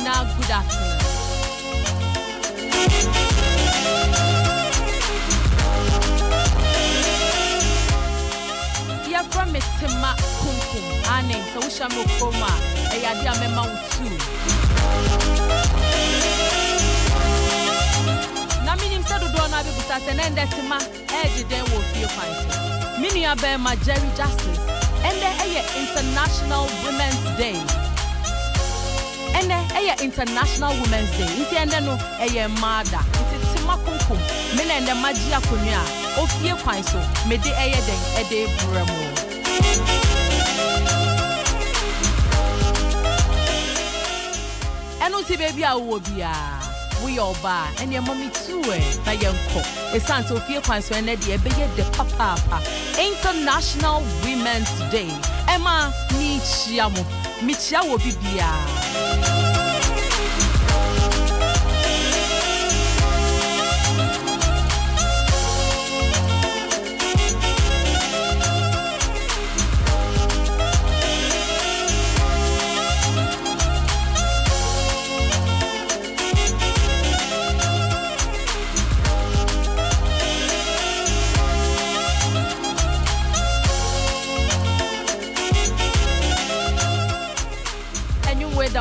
now good afternoon. Yeah, from it to my kumkum. Ane, so we shall move coma. A yadia memo too. Na minim said do na be busa se na ndete ma edge den wo Ofie Kwanso. Mini abe ma Jerry Justice. And the International Women's Day. And the International Women's Day. Inti ende no mada. Inti tima kumkum. Mele ende magia kunya. Ofie Kwanso. Me de den ede bremo. Enu ti baby a wo bia. We all ba. And your mommy too na yenko. Esan so Ofie Kwanso ene de ebeye de papa. International Women's Day. Emma Michia wo bibia.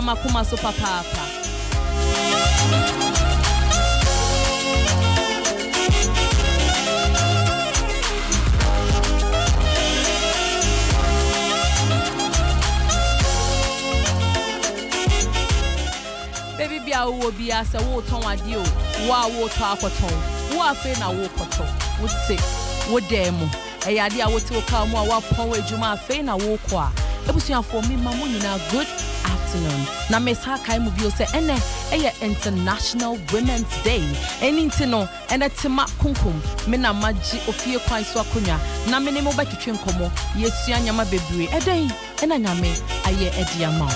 Makuma so papa. Baby bia wo bia se wo ton ade o wa wo to akoton wo afi na wo koto wo se wo demo e yade a wo te wo ka mu a wa pon ejuma afi na wo ko a ebusuafo mi ma mo nyina good afternoon. Na mesa kai mu bio se ene International Women's Day. Enti no ene tema kunkum me na maji Ofie Kwanso akonya na me ne mo ba twetwe nkomo yesua nyama bebre eden ena nyame aye edi ama.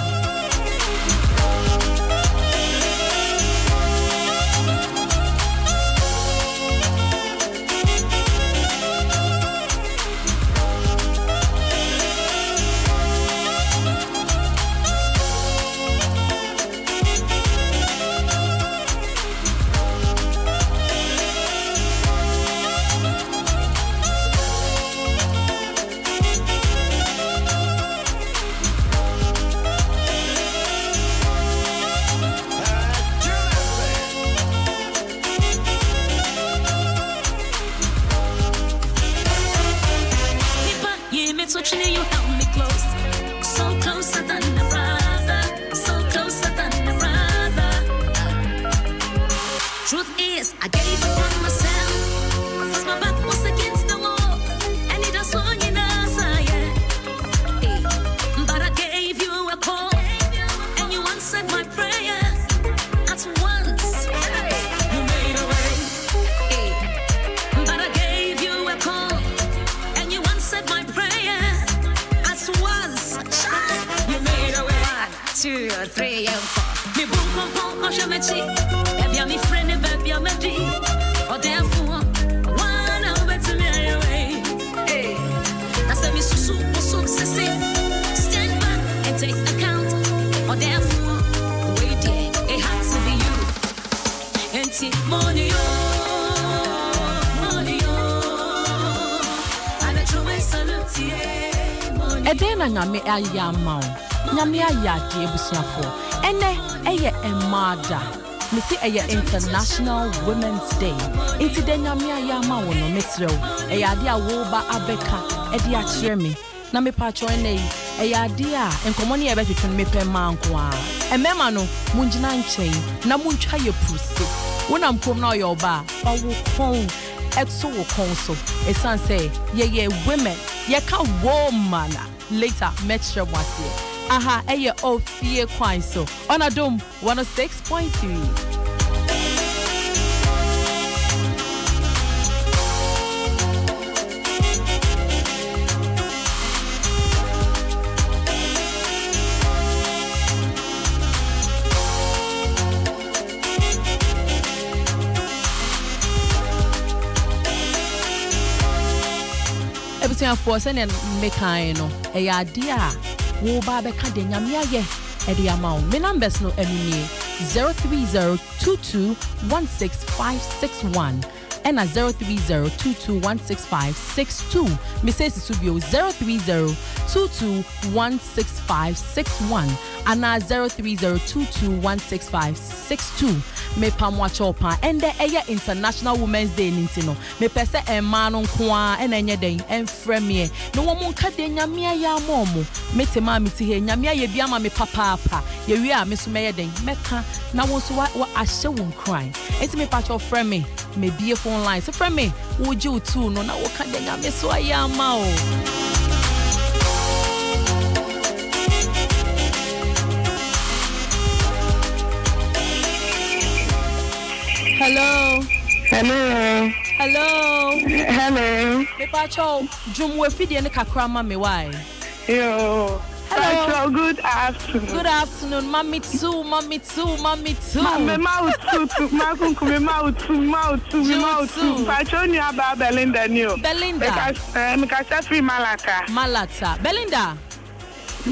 You held me close, so closer than a brother, so closer than a brother. Truth is, I gave up on myself, cause my back was against the wall, and it was so in us, but I gave you a call, and you answered my prayer at once. You made a way, but I gave you a call, and you answered my prayer. Once you made a way. 1, 2, 3, and 4. Me boom pom pom je me chi. Baby, me friend, baby, me di. Oh, therefore, one over to me away. Hey, I said me so sissy. Stand back and take account. Oh, therefore, wait there, it had to be you. And see money and I try salute you. Edena nyame ayama nyame ayade ebusuafo ene emada me see International Women's Day inti de nyame ayama wo no mesrew eyade a wo ba abeka ede a kire me na me pa cho ene eyade a enkomo ne ebetwetwe me pe manko a emema no munjina nchen na muntwa ye prusi wona mpom na oyo ba wo kon exo wo kon so esan say ye women ye ka woman later metro wasie aha Ofie Kwanso on Adom 106.3. Ebusia for send and make no ade a wo ba be ka de nyame aye Edi amount. Me numbers no enemy 03022165561 and 03022165562. Me says subio 03022165561 and 03022165562. Me pamwacho pa and the International Women's Day nintino. Me pese e mano kwa and enye den en fremie. No woman kade nyamia ya momo. Me te ma mi ti he nyamia ye biama me papa pa. Ye wi a me so me den meka na won so wa ahye won cry. Enti me pacho frame me bie phone line. So frame wo ju tu no na wo kade nyame so ayama o. Hello. Me pacho jum we fidie ne kakra ma me why. Yo. Hello. Good afternoon. Good afternoon, mommy too. Mama too. Pacho ni aba Belinda ni o. Belinda. Because free Malata. Belinda.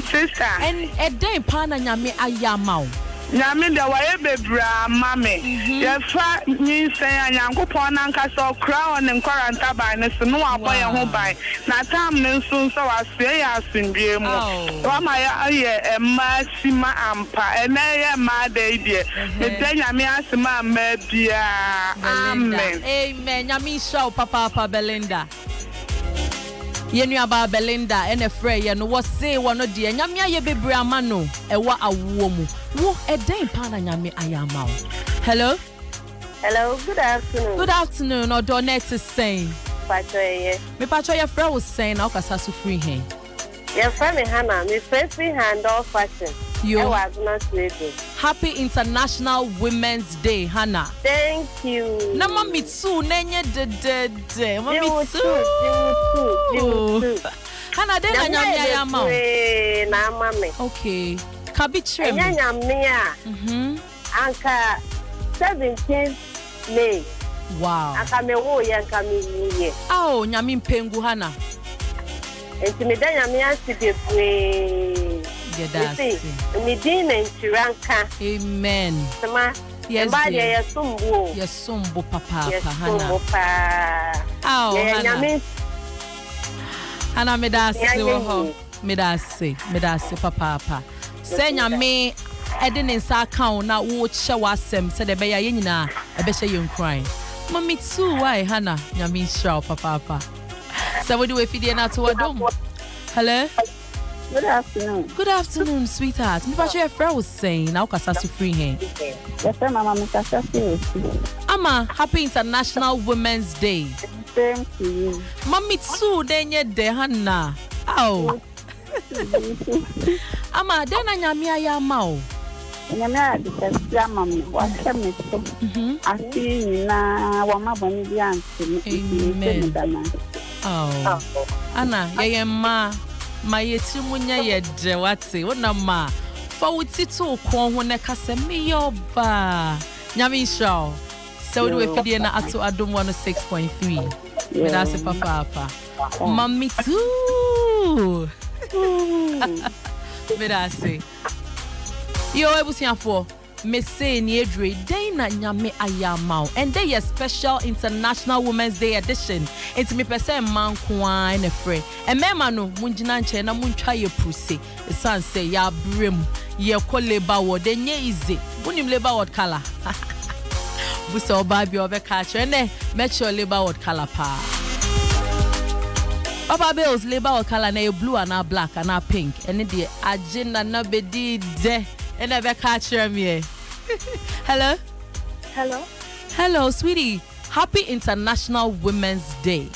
Sister. And a day pana nyame ayama. Nyame de waye bebra mame ye fa nyinsen anyankopon na nkasa okra on nkwaranta ban ne so no aboye ho ban na tam ne nso nso wasue ya asundue mu wa ma ye masima ampa ene ye ma de die me de nyame asima ma bia amen nyame show papa Belinda Yenu aba Belinda ene frey ye no wose wono de nyame aye bebre ama no ewa awo mu wo eden pa na nyame ayama. Hello, good afternoon. Good afternoon. Odonet is saying Pacho ye me pacho ye frey was saying na okasa so free hen ye frey me Hannah me free hand all fashion you was not ready. Happy International Women's Day, Hannah. Thank you. Na mami too nenye de mami too. Hannah de na nyame ayama. Na mami. Okay. Kabi trem. Nya nyame a. Anka 17 May. Wow. Anka me wo ye anka me ye. Oh, nyame mpengu Hannah. Enti me da nyame asibefwe. Yes. Amen. Yes, Yesumbu papa Hannah. Oh, Hannah medase papa. Say nyame eden nsa account na wo che wasem se de be ya nyina e be hye yen cry. Mommy too why Hannah nyame shra papa. So we do we fidie na to wadom. Hello. Good afternoon, sweetheart. Me pacho your friend was saying now kasa so free hen. Yes, mama, me kasa free. Ama, happy International Women's Day. Same to you. Mommy too denye de Hannah. Ow. Ama, den anyame ayama o. Nyame a de kasa mama, wa kemi so. Asi na wa maboni bi anti. Amen. Oh. Anna, ye ma yetri munya ye de wate wona ma fa wuti to ko ho ne kasa me yoba nyame show so do we fidie na ato adom 106.3 me da se papa mommy too me da se yo ebusiafo me say ni edre day na nyame ayama and day a special International Women's Day edition. It's me pese man kwa na frɛ emema no munjina nche na muntwa ye puse san say ya brem ye ko labor word enye easy bunim labor word color busa oba bi obeka kire ne make your labor word color pa Papa Bills labor word color na blue and black and pink and the agenda na bedi de and obeka kire me. Hello, sweetie. Happy International Women's Day.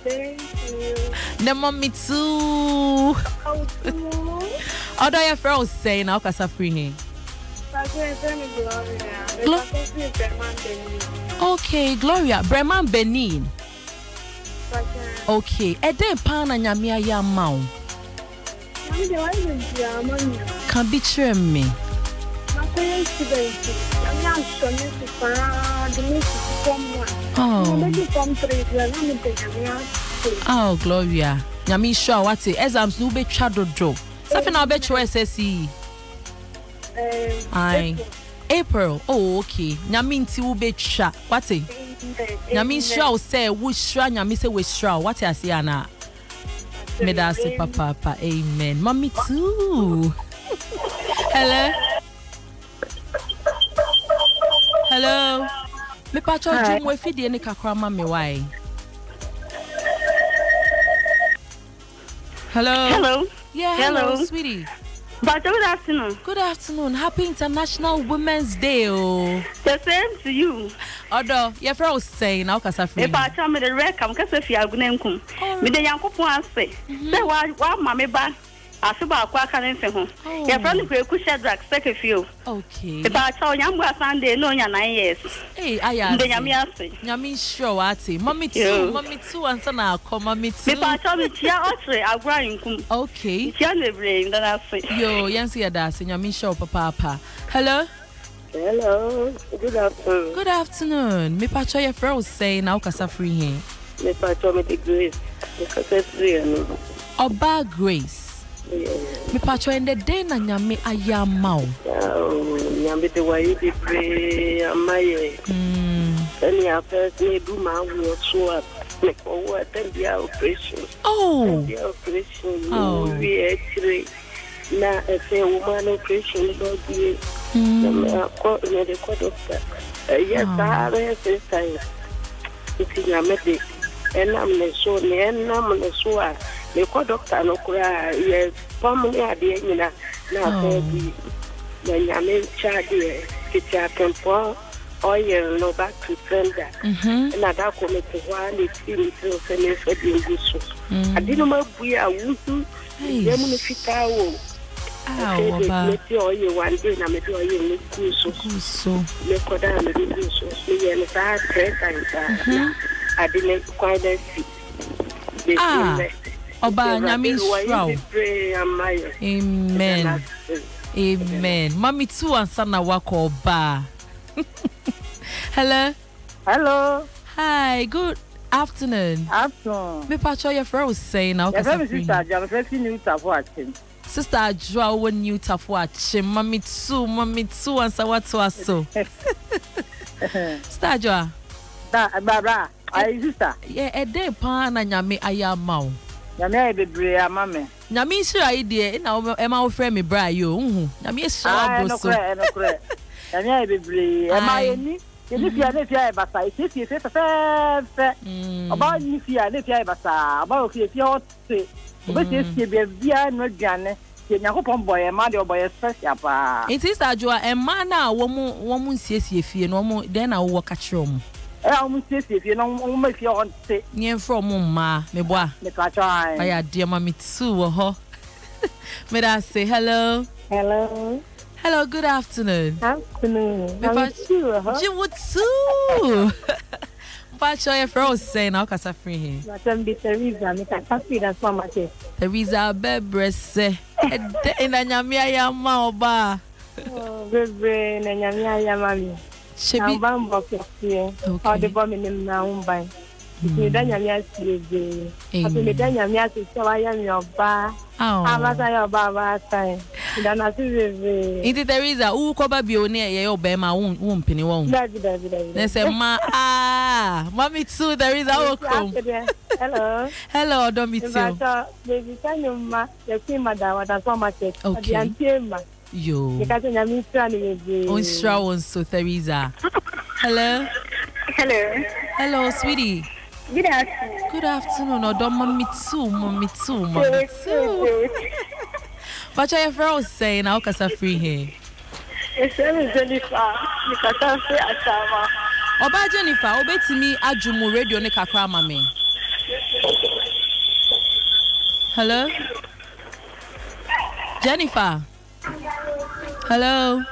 Thank you. Nemo me too. Odo your friend was saying now kasa free him. Okay, Gloria. Breman Benin. Okay. Ede pa na nyame ayama o. Can be trim me. Oh, Gloria. Nyami sure what exams no be twa dodo. Safi na be twa SSE. Aye. April. Oh, okay. Nyaminti ubetcha. What it? Nyamin shra say we shra nyami say we shra. What I say ana? Me da say papa. Amen. Mommy too. Hello. Hello. Me pacho jum we fidie ne kakra ma me why. Hello. Hello. Yeah, hello, sweetie. But good afternoon. Good afternoon. Happy International Women's Day. Oh. The same to you. Although, your friend was saying, now, because I feel. If I tell me the record, because if you are going to come, me the young couple say, say, what, mammy, ba, I feel about what can I say home. Your friend could share drug, second few. Okay. If I tell young boy Sunday, no, you're 9 years. Hey, I am. The Yamiasi. Yami sure, Ati. Mommy too, and son, I'll call mommy too. If I tell me, Tia, I'll grind. Okay. Tia, the brain, then I'll say. Yo, Yancy, that's in Yami sure, papa. Hello. Hello, good afternoon. Good afternoon. Me pacho your friend was saying now kasa free here. Me pacho me the grace. Because it's real. Oba Grace. Yeah. Me pacho in the day na nyame ayamao. Nyame the way you pray amaye. Any affairs me do my work so up. Me for what the operation. Oh. The operation. Oh. We actually na a woman operation don't be. The court doctor. Yes, I have a time. It's in a medic, and I'm the so near, and I'm the so. The court doctor no cry. Yes, family are the end. Now, the Yamin child, it's a temple, oil, no back to sender. And I don't come to one, it's in the same. I didn't know we are wooden. Yamuni Fitao. One day, I'm doing so. Look what I'm doing. So, and I had I didn't quite see. Oba Nyami Shroud. Amen. Amen. Mommy too and sana wako Oba. Hello. Hello. Hi. Good afternoon. Afternoon. Me pacho your friend was saying now. Sister Ajwa when you tough watch. Mommy too and so what to so. Sister Ajwa. Baba, I sister. Yeah, a day pan and Nyame ayamao. Nyame be brea mama. Nyame sure idea na Emma friend me bra yo. Nyame sure no correct. Nyame be brea. Emma ni. Ni fia basa. Fia fe. Oba ni fia basa. Oba fia hot. Obesi be bia no dwane. Ke nyakopon boy ma de oboy special pa. It is Ajwa e ma na wo mu nsiesie fie no mo den na wo ka kire mo. Wo mu nsiesie fie no wo ma fie on te. Nyen from ma me boa. Me ka try. Aya dear mama too wo ho. Me da say hello. Hello. Hello, good afternoon. Afternoon. You too. Pacho your friend say now kasa free here. Madam Teresa, me ka free that's mama say. Teresa bebrese. E na nyame ayama oba. Oh, bebe na nyame ayama mi. Shebi bambo kesi. O de bo me nim na umban. Me da nyame asiebe. Ape me da nyame asiebe wa ya mi oba. Amata ya oba ba sai. Da na si bebe. Iti Teresa, u ko ba bi oni ye oba ma wo mpini wo. Dabi. Ne se ma mommy too Teresa welcome. Hello. Hello, do me too. Baby Tanyuma, the queen madam was so much. Okay. Yo. Because nyame stra ni baby. On stra on so Teresa. Hello. Hello, sweetie. Good afternoon. Good afternoon. Odo mommy too. But your friend was saying how kasa free here. It's Jennifer. Because I say asama. Oba Jennifer, obetimi ajumu radio ne kakra mame. Hello? Jennifer. Hello.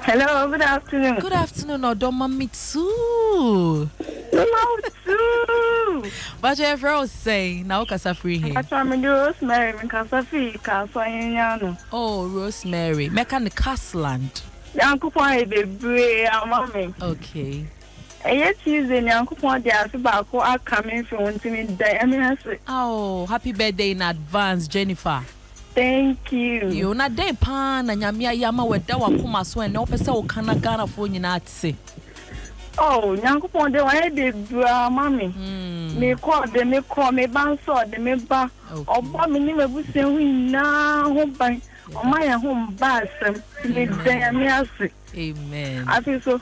Hello, good afternoon. Good afternoon, Odo mommy too. Hello too. But your friend was saying now kasa free here. I'm Rosemary, kasa free, kasa yano. Oh, Rosemary. Mechanic Castland. Yanko point baby, mama. Okay. Yes, Tuesday, Yanko point the asibako are coming from me. Oh, happy birthday in advance, Jennifer. Thank you. You na day pan na nyame ayama weda wakoma so ene opese wo kana Ghana fo nyina ate. Oh, Yankopon de wa de bra mami. Me call me ban so de me ba. Obo me ni mebuse hu na ho ban. O ma ya ho ba asem. Me den me ase. Amen. Afi so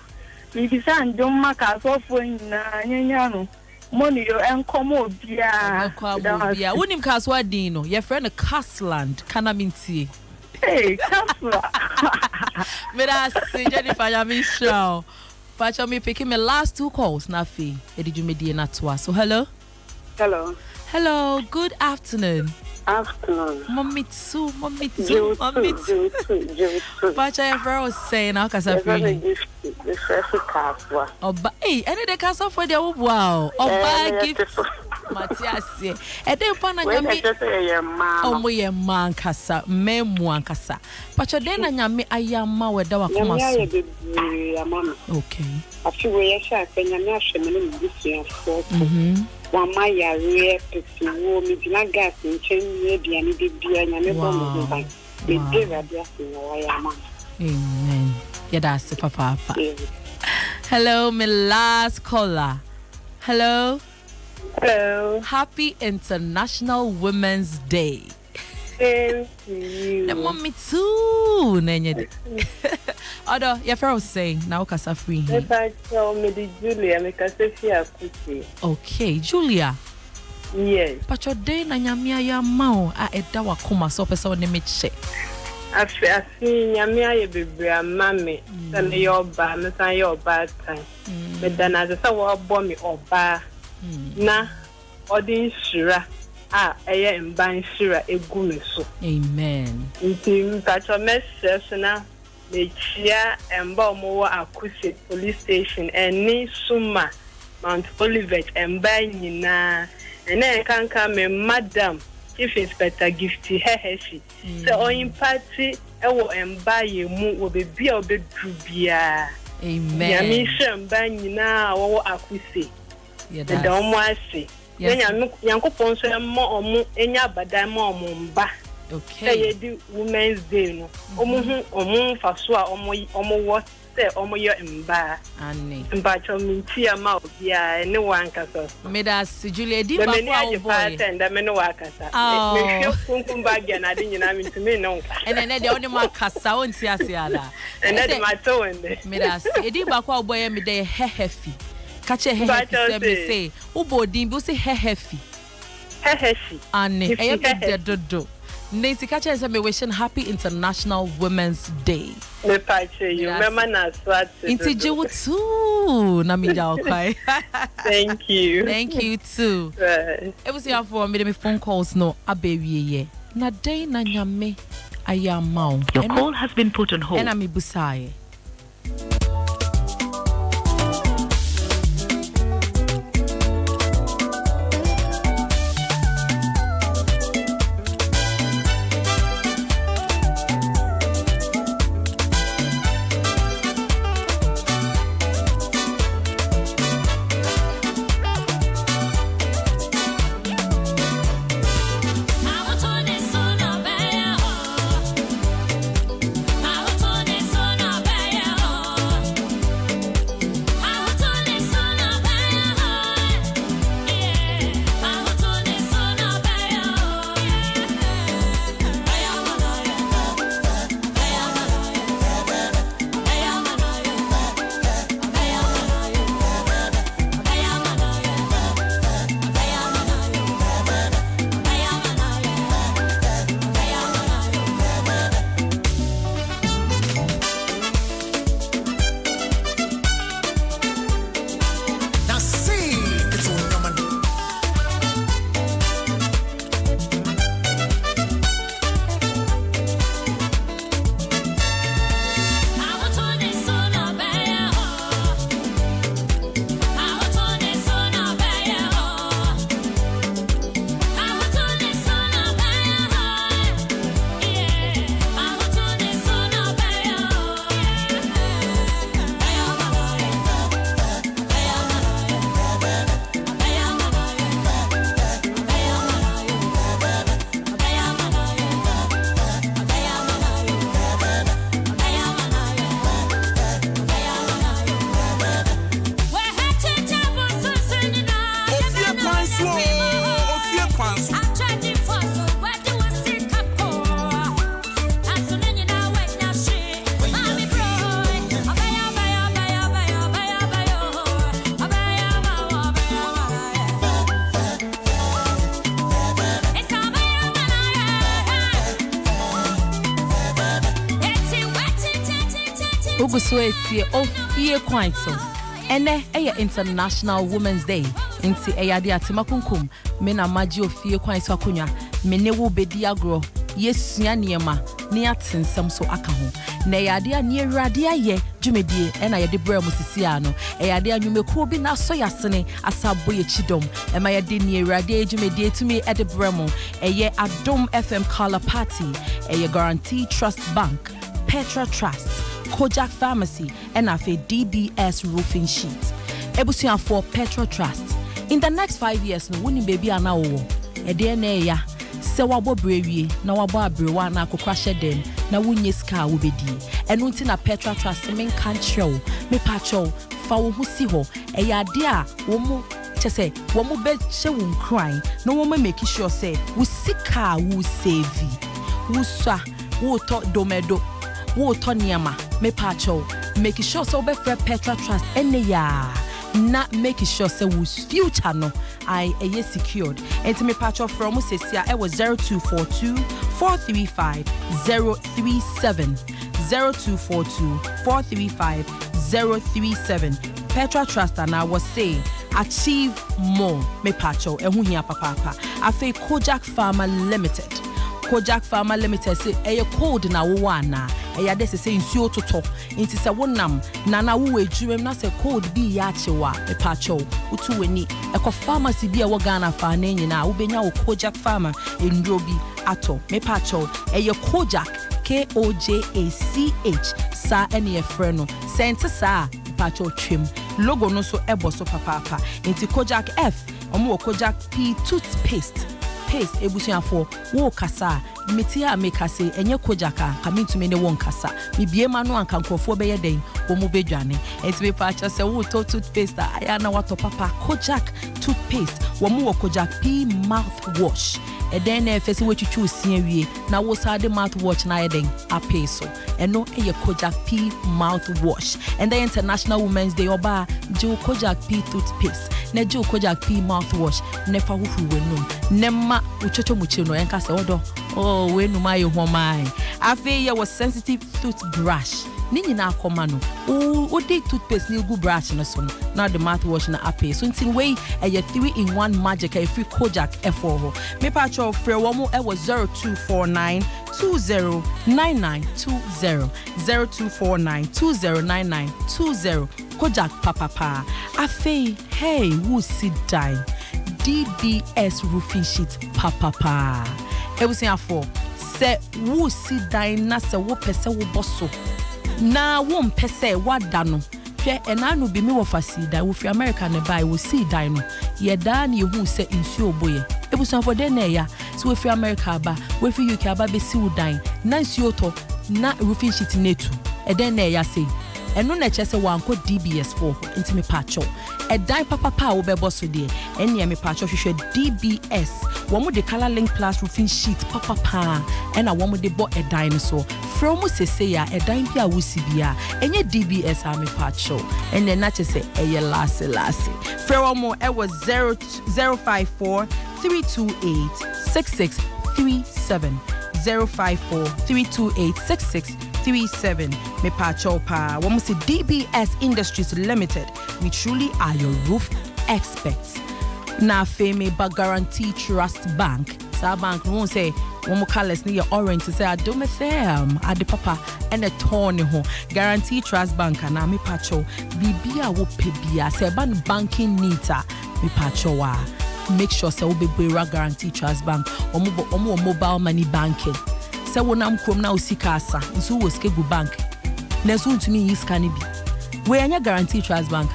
me bi san dum maka so fo na nyanya no. Money yo enkomo bia. Bia. Wonim kaswa din no. Your friend Castland kana mintie. Hey, Casla. Me da se Jennifer ya me show. Pacha me picking my last 2 calls na fi. E did you me die na toa. So hello. Hello, good afternoon. Afternoon. Mommy too. Pacha ya friend was saying how kasa free. The first caswa. Oba eh any the kasa for the wow. Oba gift. Matias. E dey pa na nyame. Omo ye man kasa, memu ankasa. Pacha dey na nyame ayama weda wakoma so. Okay. Afi we ye sha nyame ahwe me no busia fo. Wama yare pesi wo mi dina gas nchen ye bia ni bia nyame bomo ban. Me dey radia se wa yama. Amen. Yeah, that's papa. Hello, my last caller. Hello. Happy International Women's Day. Thank you. The mommy too. Nenye. Odo, your friend was saying now kasa free. If I tell me the Julia, me kasa fi akuti. Okay, Julia. Yes. But your day na nyamia ya mao a eda wakoma so pesa woni me che. Afi nyamia ye bebre amame. San ye oba, me san ye oba time. Me dana ze wo bo me oba. Na odin shira eye mban shira egu me so. Amen. Nti mpacho message na me chia emba omo Akuse police station eni Suma Mount Olivet emba nyina ene kanka me madam Chief Inspector Gifty Heheshi so on party ewo emba ye mu wo be bia obedru bia. Amen. Ya mi shemba nyina wo Akuse. The Domwasi. Yankopon so mo enya badan mo mba. Okay. Say Women's Day no. Omo fa so a omo wo say omo yo mba. Ani. Mba cho minti ama obia ne wankasa. Me da Julia di ba kwa boy. Da me no wakasa. Me hwe kunkum bag ya na de nyina minti me no. Ene de oni ma kasa onti ase ala. Ene de ma to wende. Me da di ba kwa boy me de hehefi. Catch a hehefi say ubodin bi say hehefi. Hehefi. Ani e be dodo. Nancy catch say me wishing happy International Women's Day. Me pache you remember na swat. Inti jiwu too na mi da okai. Thank you. Thank you too. It was here for me phone calls no abewie ye. Na day na nyame ayama. Your call has been put on hold. Ena mi busaye. I want to Wobuso etie Ofie Kwanso. Ene International Women's Day. Inti eyade atemakunkum. Me na maji Ofie Kwanso akonya. Me ne wo bedi agro. Yesua niema. Ni atensem so aka ho. Na eyade ani awurade aye dwumedie ena yede bra musisi ano. Eyade anwumekuo bi na so yasene asabo ye chidom. Ema yede ni awurade dwumedie tumi ede bra mo. Eye Adom FM Color Party. Eye Guarantee Trust Bank. Petra Trust. Kojak Pharmacy and afe DBS Roofing Sheet. Ebusia for Petra Trust. In the next 5 years, no winning baby ana owo. Ede na ya. Se wabo brewie na wabo abrewa na akokrahye dem na wunye ska wo bedi. Eno nti na Petra Trust men kan chew. Me pa chew fa wo husi ho. Eye ade a wo mu chese wo mu be hye wo nkran na wo ma make sure say wo sika wo save. Wo swa wo to domedo. Wo to niama me pacho make sure so be free Petra Trust ene ya na make sure so wo future no I eye secured enti me pacho from sesia e was 0242 435 037 0242 435 037 Petra Trust and I was say achieve more me pacho ehu hia papa afi Kojak Pharma Limited. Kojak Pharma Limited say a code na wo ana eya de say nsuo toto nti se wonam na na wo adwumem na se code bi ya chewa e pacho utu weni eko pharmacy bi e wo Ghana fa na nyina wo benya wo Kojak Pharma enduro bi ato me pacho eye Kojak KOJACH sa ene e frɛ no sente sa pacho twem logo no so ebo so papa nti Kojak F omo Kojak P toothpaste paste ebusia for wo kasa metia mekase enye Kojaka kamintume ne won kasa bibie ma no anka nkrofo be yeden wo mu bedwane entibe pa cha se wo toothpaste aya na wato papa Kojak toothpaste wo mu Kojak P mouthwash eden na efese wo twitwu osia wie na wo sade mouthwash na yeden apeso eno eye Kojak P mouthwash and the International Women's Day oba jo Kojak P toothpaste na jo Kojak P mouthwash nefa huhu wenum nemma uchocho muchi no enka se odo oh wenu my homai afi ye was sensitive toothbrush ni nyina akoma no o dey toothpaste ni go brush no so now the mouthwash na ape so ntin wey a 3-in-1 magic a free Kojak F4 ho me patcho free wo mo e was 0249 209920 0249 209920 Kojak papa afi hey who sit die DBS roofing sheet papa ebusia for se wo si dan na se wo pese wo boso na wo mpese wada no hwe enanu bi me wo fasida wo fi America ne bai wo si dan no ye dan ye hu se nsuo boye ebusia for den na ya so wo fi America ba wo fi UK aba be si wo dan na nsuo to na roofing sheet netu eden na ya say eno na chese wanko DBS4 enti me pacho edan papa wo bebo so de ene me pacho hwehwe DBS wo mo de color link plus roofing sheet papa ena wo mo de bo edan no so from sese ya edan bi a wo sibia enye DBS a me pacho ene na chese eye lase from mo e was 054 328 6637 054 328 6637 me pacho pa wo mo se DBS Industries Limited. We truly are your roof experts. Na fame ba Guarantee Trust Bank. Sa bank won't say one more colors near orange to say I do me them ade papa and a tone ho. Guarantee Trust Bank na me pacho bibia wo pebia say ban banking nita me pacho wa. Make sure say we be Guarantee Trust Bank omo mobile money banking. Say wonam krom na osika asa nso wo skegu bank. Na so ntumi yi scan bi. We anya Guarantee Trust Bank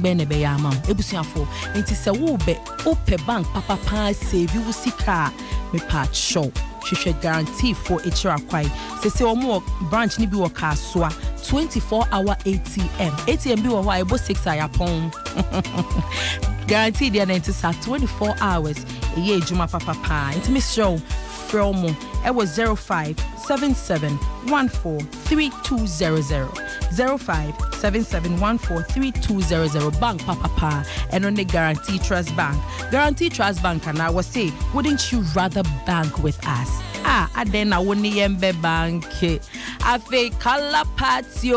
be ne be ya am ebusuafo enti se wo be ope bank papa save you sika me patch show hwehwe guarantee for eachira kwai se omo branch ni bi wo ka soa 24-hour ATM bi wo ho ebo 6 ayapon guarantee dia na enti sa 24 hours eye ejuma papa enti me show from it was 0577143200 0577143200 bank papa and on the Guarantee Trust Bank. Guarantee Trust Bank and I was say, wouldn't you rather bank with us? I then I wouldn't yembe bank. Afe color party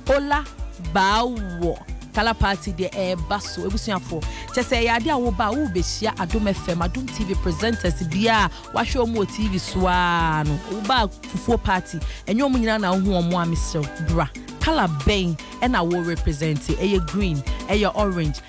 Ola bawo color party de baso ebusuafo chese ya de awoba wo behia Adom FM Adom TV presenters bia wa hwe omo TV soa no woba fufuo party enyo omo nyina na ho omo amisel bra color bang and I will represent it green orange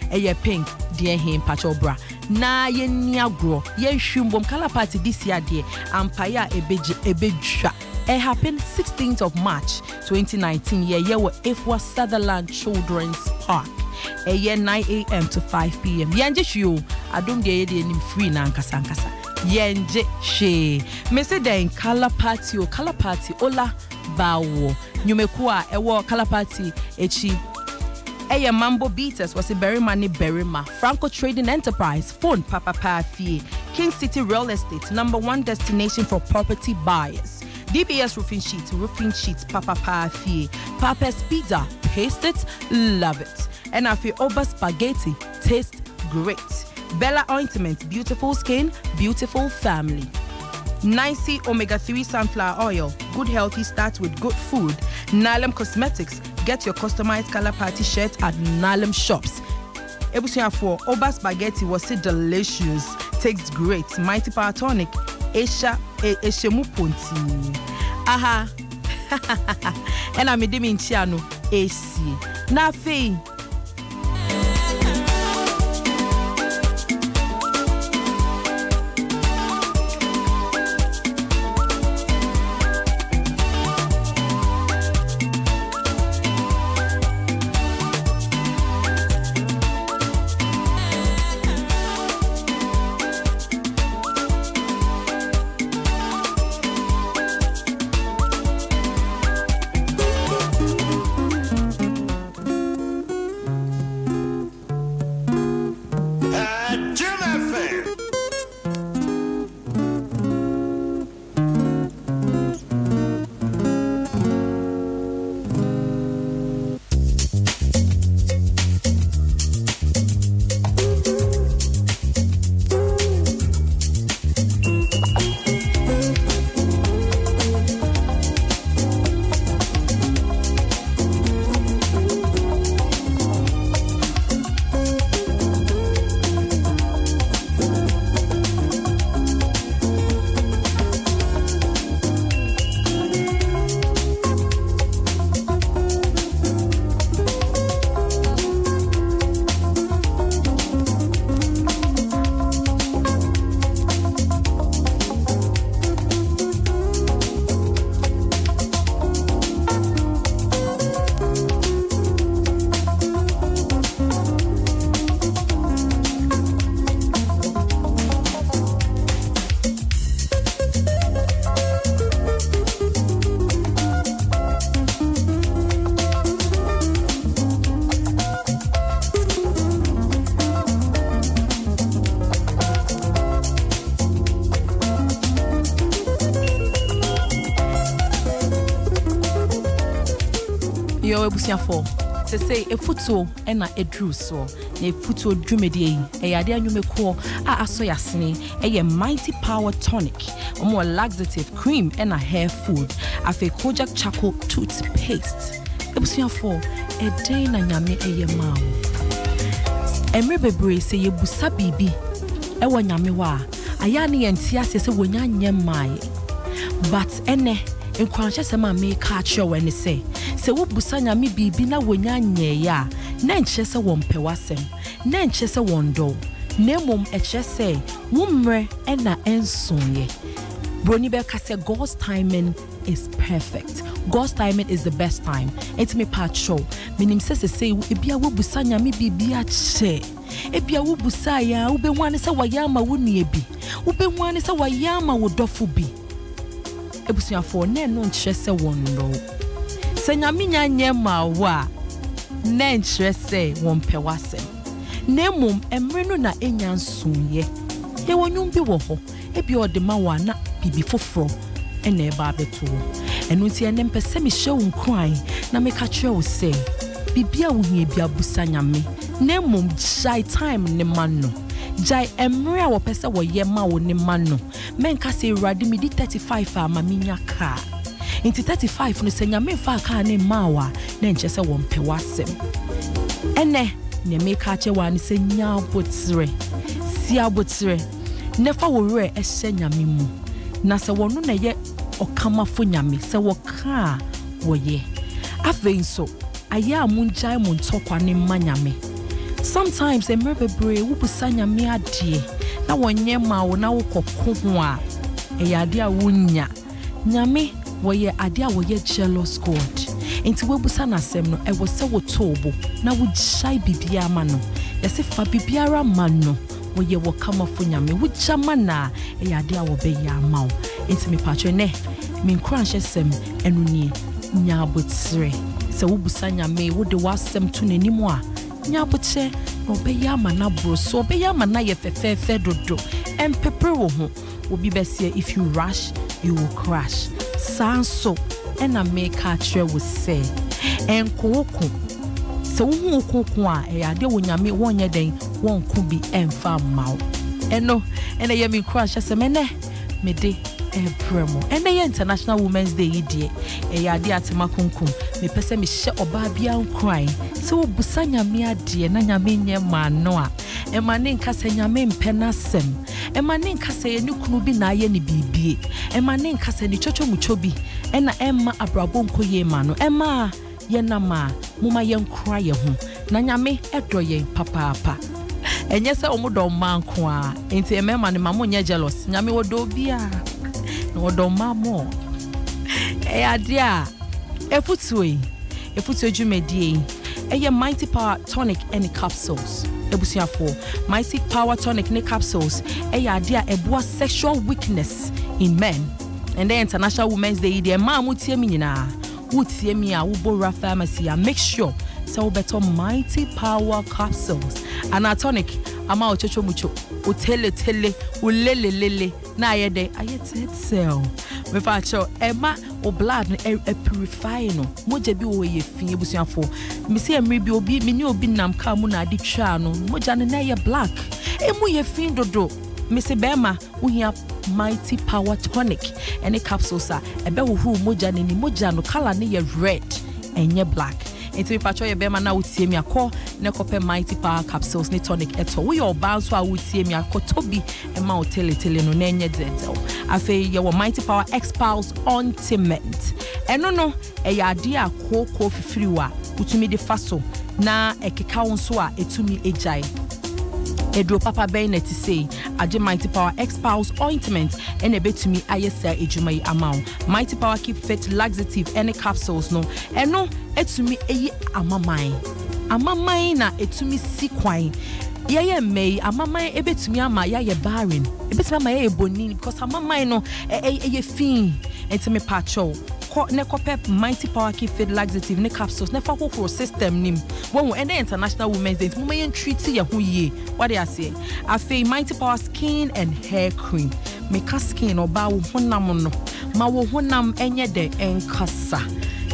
pink dear him patcho bra na ye niagro ye hwimbom color party this year dear ampaya ebedwa it happened 16th of March 2019 year we Ifwa Sutherland Children's Park 9 a.m. to 5 p.m. Yenje shio Adom de nim free na nkasa yenje she me say den color party ola bawo nyumekua ewo color party echi Mambo Beaters was a Berima Franco Trading Enterprise phone Papa Fee King City Real Estate #1 destination for property buyers DBS roofing sheets Papa Fee Papa's Pizza taste it love it and I feel Oba Spaghetti taste great Bella Ointment beautiful skin beautiful family 9C omega-3 sunflower oil. Good healthy starts with good food. Nalem Cosmetics. Get your customized color party shirt at Nalem shops. Ebusia for Oba Spaghetti was it delicious. Tastes great. Mighty Power Tonic. Eshemu Ponti. Aha. And I'm in Chiano. AC. Nafi. Ebusiafo se say efuto ena edru so na efuto dwumedie eyade anwumeko a aso yasene Mighty Power Tonic more laxative cream ena hair food afi Kojak charcoal toothpaste Ebusiafo eden na nyame mawo emre bebre se yebusa bibi ewo nyame wa aya ne yentia se wonya nyemai but ene enkwanche se ma me ka acho wani se wo busa nyame bibi na wonya nye ya na nche se wompe wasem na nche se wondo na mom eche se womre ena ensonye broni be ka se God's timing is perfect. God's timing is the best time. It's me part show. Minim se ebia wo busa nyame bibi ache ebia wo busa ya wo be wane se wayama wo nuebi wo be wane se wayama wo dofo bi ebusuafo na no nche se wondo Senyaminya nyema wa na nkyerɛ sɛ wɔmpɛ wasɛm na mmom emre no na enya nsonye ye wonwum bi wɔ hɔ ebi ɔde ma wa na bibi foforo ɛna ɛba abeto ɛno nti ɛne mpɛ sɛ mehyɛ wo nkran na meka kyerɛ wo sɛ bibia wo hia bi abusa nyame na mmom jai time ne ma no jai emre a wo pese wo ye ma wo ne ma no menka se urade me di 35 a ma minya ka inti 35 no se nyame fa ka ne ma wa na nche se wo mpe wasem ene ne me ka che wa ne se nya botre si abotre ne fa wo re ehye nyame mu na se wo no na ye okama fo nyame se wo ka wo ye afei so aya munjai muntokwa ne manyame sometimes emrebebre wo busa nyame ade na wonye ma wo na wo kokko ho a ade a wonya nyame wo ye ade a wo ye jealous god enti wo busa na sem no wo se wo tobo na wo jai bibia ma no yesi fa bibiara ma no wo ye wo kama fo nyame wo jama na ade a wo be ya ma wo enti me patwe ne me nkranhye sem enu nie nya botre se wo busa nyame wo de wasem to nanimu a nya boche no be ya mana bro so be ya mana ye fefefe dodo empepre wo ho obi be say if you rush you will crash sanso ena make atre wo say enkoko se wo hu okoko a ade wo nyame wonye den wonku bi emfa mawo eno ye me crash se mene me de Premo. And the International Women's Day idea. Ade atema kunkum. Me pese me hye oba bia nkran. Se wo busanya me ade na nyame nye ma no a. E ma ne nka se nyame mpena sem. E ma ne nka se eni kunu bi na aye ne bibie. E ma ne nka se ni chocho mucho bi. E na emma abrabo nkoye ma no. E ma ye na ma muma ye nkra ye ho. Na nyame edo ye papa. Enye se omudo manko a. Enti emma ne ma mo nye jealous. Nyame wodo bia. No don mamo adia efutu jumedie Mighty Power Tonic and capsules ebusiafo Mighty Power Tonic and capsules adia eboa sexual weakness in men and the International Women's Day the mamu tie mi nyina wotie mi a wo bora pharmacy a make sure so better Mighty Power capsules and a tonic ama ochocho mucho o tele o lele na ayede ayetetsel me fa cho ema o blood e purify no moja bi wo ye fin ebusuafo me se emre bi obi me ni obi nam ka mu na ade twa no moja ne na ye black emu ye fin dodo me se bema wo hia Mighty Power Tonic ene capsules a ebe wo hu moja ne ni moja no color ne ye red enye black. Enti pacho ye bema na utie mi akọ ne kope Mighty Power capsules ne tonic eto we your bounce so utie mi akọ tobi e ma o tele no na enye dental afi ye wo Mighty Power Expulse Ultimate eno no e ya ade akọ fifiri wa utumi de faso na ekeka wonso a etumi ejai Edro Papa Bennett say ade Mighty Power Expulse Ointment and ebetumi ayesa ejumai amount Mighty Power Keep Fit Laxative any capsules no eno etumi eyi amamai na etumi sikwan ye mei amamai ebetumi ama ya ye barren ebetumi ama ye boni because amamai no ye fin etumi pacho ne kopep Mighty Power Keep Fit Laxative ne capsules ne fa kokoro system nim won and the International Women's Day mo yen treat ye ho ye what they say afi Mighty Power Skin and Hair Cream make skin oba wo honam no ma wo honam enye de enkasa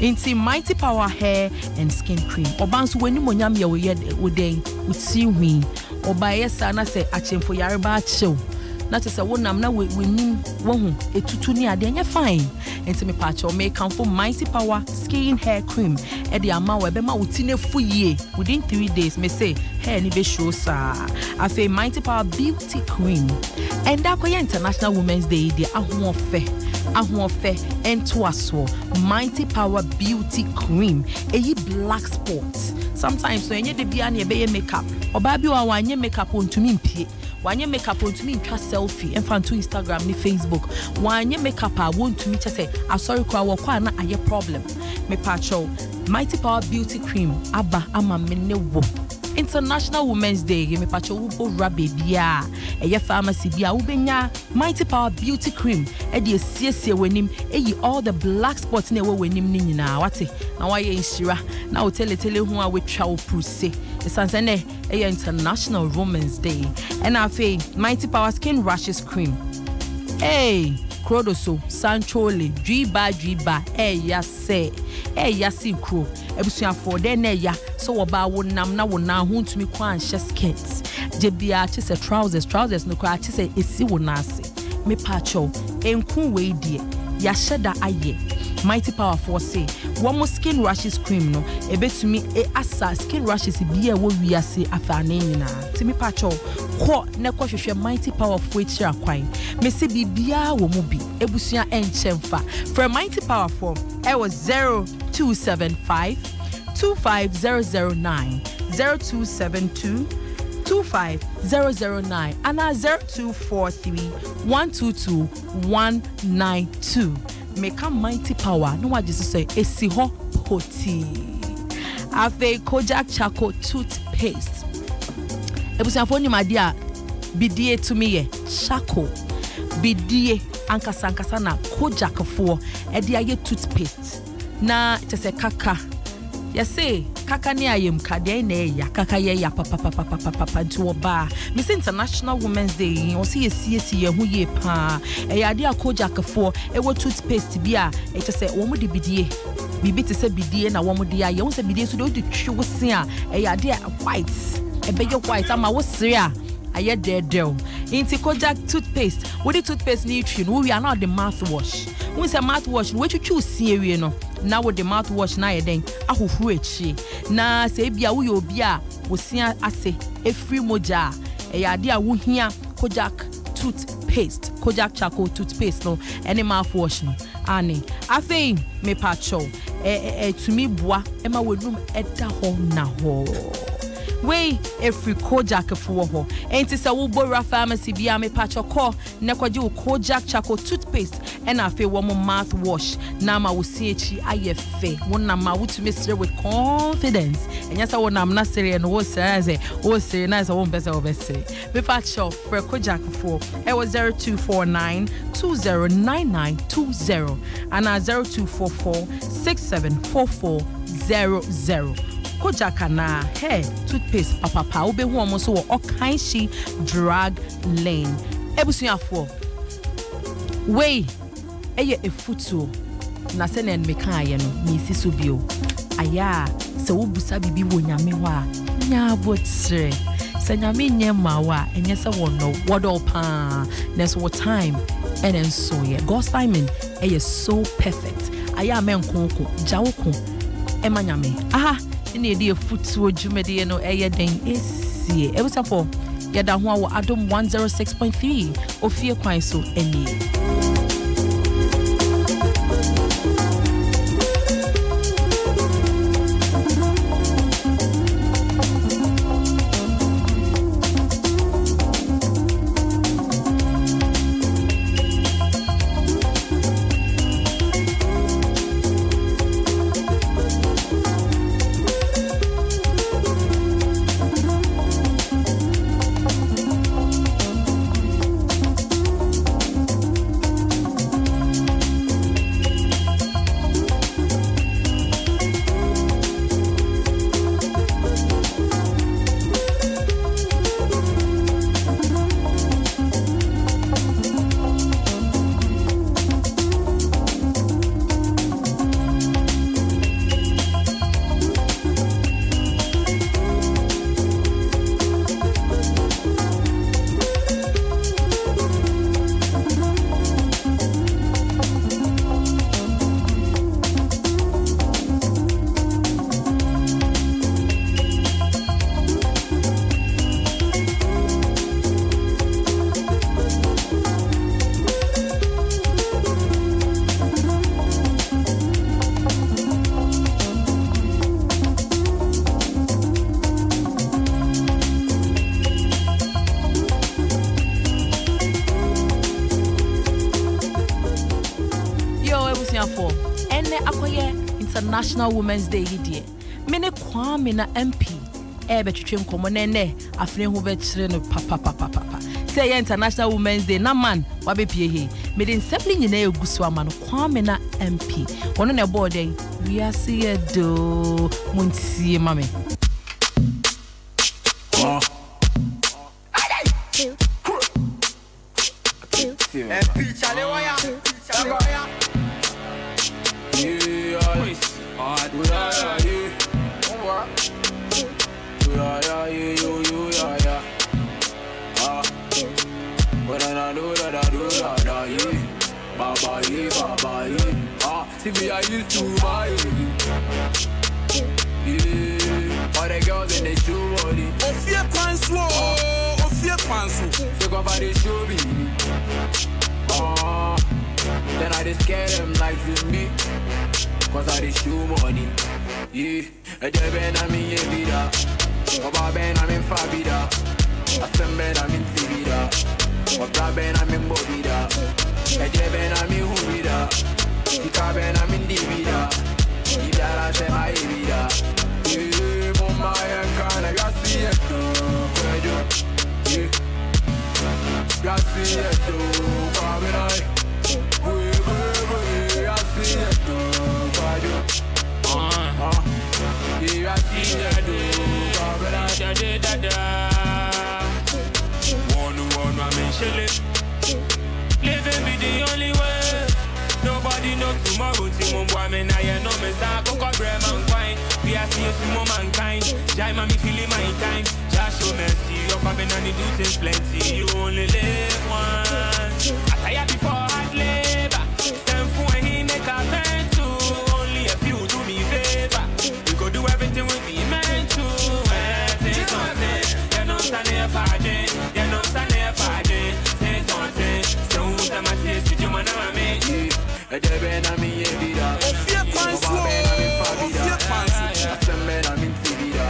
inti Mighty Power Hair and Skin Cream oba nso wani monyam ye wo ye woden uti hwi oba yesa na se achemfo yareba achew na to say wonam na wenim wohu etutu ni ade enye fine enti me pacho make come for Mighty Power Skin Hair Cream e de ama we be ma uti ne fuye within 3 days me say hair ni be show sa afi Mighty Power Beauty Cream and that International Women's Day de ahofe ento aso Mighty Power Beauty Cream eyi black spot sometimes so enye de bia na be makeup oba bi wa wanye makeup ontumi mpie wanye makeup ontumi ntwa selfie enfa to Instagram ni Facebook wanye makeup a wontumi chese asori kwa wokwa na aye problem me pacho Mighty Power Beauty Cream aba ama mene wo International Women's Day me pacho wo rabe bia eye pharmacy bia wo benya Mighty Power Beauty Cream e de siesie wanim eyi all the black spots na we wanim ni nyina wate na waye inshira na wo tele hu a we twa wo pruse esansene eye International Women's Day and afi Mighty Power Skin Rashes Cream Krodoso Sanchole Driba yasi kro ebusuafo de na ya so oba wonam na wona ho ntumi kwa anhye skirts Jebia chise trousers no kwa chise esi wonase me pacho enku we die ya sheda aye Mighty Powerful say one more skin rashes cream no ebetumi asa skin rashes bi e wo wiase afane nyina timi pacho ko ne ko hwehwe Mighty Powerful chira kwan me se bibia wo mu bi ebusua enchemfa for Mighty Powerful it was 0275 25009 0272 25009 and 0243 122 192 make a Mighty Power no what just say esi ho poti afi Kojak Charcoal toothpaste ebusanfo nyuma dia bidie to me ye charcoal bidie ankasa na Kojak fo e dia ye toothpaste na just kaka say kaka ni ayem kade na ya kaka ye ya papa to oba Miss International Women's Day o see ye hu ye pa e ya dia Kojak fo e wo toothpaste bia e che say wo mu de bidie bibi te say bidie na wo mu de aye wo say bidie so do twi wo se a e ya dia white e be ye white ama wo sere a aye dedel inti Kojak toothpaste wo the toothpaste ni twi no we are not the mouthwash we say mouthwash we twi see ewie no now with the mouthwash na ye den ahohuru echi na se bia wo ye obi a wo sia ase efri moja e ya de a wo hia Kojak toothpaste Kojak Charcoal toothpaste no any mouthwash no ani afei me pacho tumi boa e ma wonum eda ho na ho we every Kojak for ho enti se wo bora pharmacy bia me pacho ko ne kwaje wo Kojak Charcoal toothpaste and afi wo mo mouthwash na ma wo si echi ayefe wona ma wo tumi sere with confidence enya se wona am na sere no wo sere na se wo mpese wo besere me pacho for Kojak for it was 0249 209920 and 0244 674400 Kojak na hair toothpaste papa obe hu omo so wo okanshi drag lane ebusuafo we eye efutuo na se na meka aye no ni siso bio aya se wo busa bibi wo nyame ho a nya botre se nyame nyema wa enye se wo no wodo pa na so time and so yeah God's timing eye so perfect aya men konko jawoko emanyame aha ni edi efutuo dwumede no eye den esie ebusafo yeda ho awo Adom 106.3 Ofie Kwanso eni International Women's Day hidie mene kwame na MP betwetwe nkomo nene afne ho be kire no papa say International Women's Day na man wa be pie he me den sepli nyina egusu ama no kwame na MP wono na board den we are see do muntie mame MP chale waya See me, I used to buy it. Yeah, all the girls in the show body. Ofie Kwanso, Ofie Kwanso. So go for the show me. Then I just scare them like to me. Cause I just show money. Yeah, a dead man I'm in Yevida. Oba ben I'm in Fabida. A sem ben I'm in Tibida. Oba ben I'm in Bobida. A dead ben I'm in Hubida. Ika ben I'm in Divida. Ibara se my Ibida. Yeah, mama yankana gasi eto. Kwejo. Yeah, gasi eto. Kwabenai. Gasi eto. Kwejo. Yeah, I see that do, but I one, I'm in Chile. Living be the only way. Nobody knows tomorrow. Timon boy, man, I know me. Coco, bread, man, wine. We are seeing some mankind. Jai, mommy, feeling my time. Just show mercy. Your coming and the duties plenty. You only live once. I tire before hard labor. Send for he make a turn to. Only a few do me favor. Do everything we be meant to. Say something, you know standing up again. You know standing up again. Say something, so who's the matter? See you man, I'm in. A dead man, I'm in Yevida. Ofie Kwanso, Ofie Kwanso. A sem man, I'm in Tibida.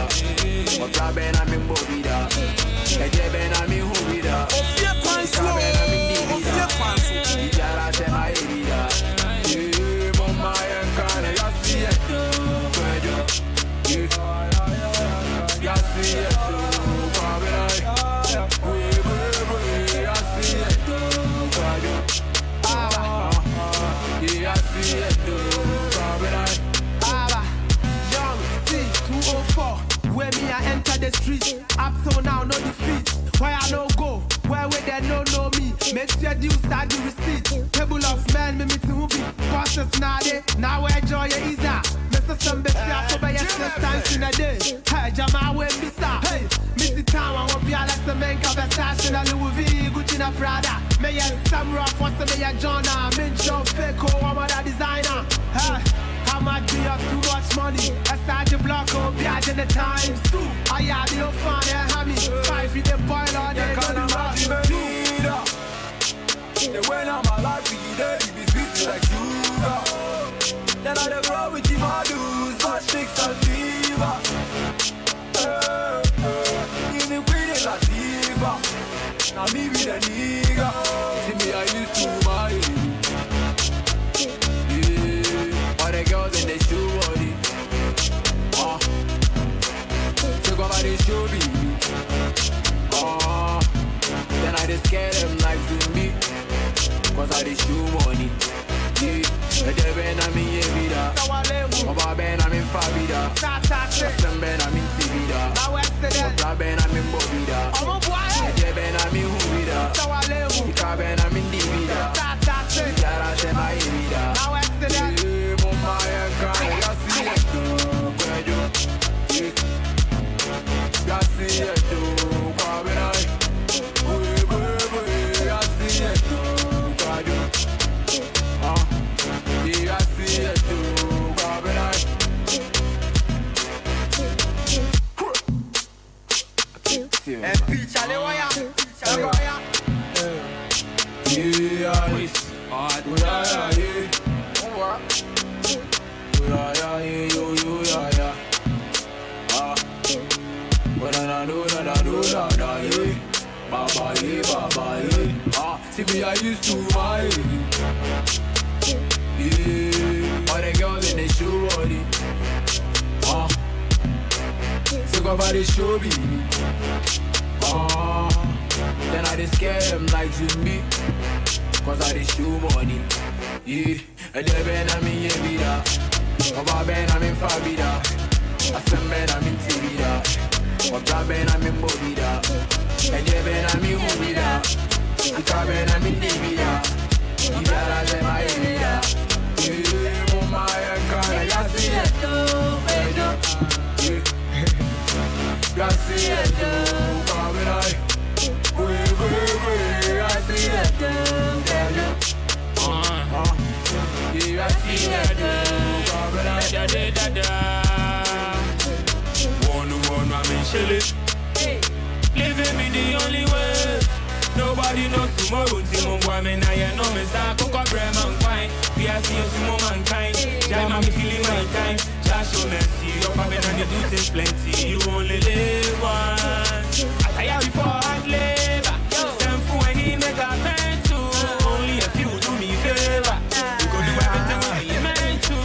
A bra man, I'm in Bobida. A dead man, I'm in Hubida. Ofie Kwanso, Ofie Kwanso. Ijara se my Yevida. Yeah, mama yankana yasi eto. Kwejo. I see it too, Kwabenai. I see it too, Kwajo. Yeah, I see it too, Kwabenai. Young C204, where me I enter the street. Up till now, no defeat. Why I no go? Where they no know me? Make sure you start the receipt. Table of men, me meet who be. Process now they, now I enjoy your easy. Some best for by your times in a day. Hey, Jama, when be star. Hey, Missy Town, I won't be like the men of a fashion, a Louis V, Gucci, and Prada. May I Samra, Foster, may I Jonna, Mincho, Feko, I'm a designer. Hey, how much do you have too much money? Aside the block, oh, Biage in the times too. I had the fun and have me 5 feet the boiler, they gonna the way I'm alive, you be sweet like you. Then I dey grow with the models, fast chicks and diva. Even queen is a diva. Now me be the nigga. See me, I used to marry. Yeah, all the girls in the show body. So go by the show me. Then I just scare them like to me. Cause I just show money. Yeah, a dead man, I'm in Yevida. Oba ben, I'm in Fabida. A sem ben, I'm in Tibida. Oba ben, I'm in Bobida. A dead man, I'm in Hubida. Ika ben, I'm in Divida. Yara se my Yevida. Yeah, mama yankana yasi eto. Kwejo. Yasi eto. Kwabenai. Yasi eto. Kwejo. I see it too, Kwabenai. And pitch ale waya. See me, I used to buy it. Yeah, all the girls in the show body. So go for the show me. Then I just scare them like to me. Cause I just show money. Yeah, a dead man I'm in Yevida. Oba ben I'm in Fabida. A sem ben I'm in Tibida. Oba ben I'm in Bobida. A dead man I'm in Hubida. Ika ben I'm in Divida. Ibara se my Yevida. Yeah, mama yankana yasi eto. Yasi eto. Kwabenai. Yasi eto. Yeah, yasi eto. Living me the only way. Nobody knows tomorrow. Timon boy, me na ya no me sa coca bread man fine. We are seeing some mankind. Jam me feeling my time. Just show mercy. Your papa and the duties plenty. You only live once. I tell you before I labor. Stand for when he make a turn to. Only a few do me favor. You go do everything with me meant to.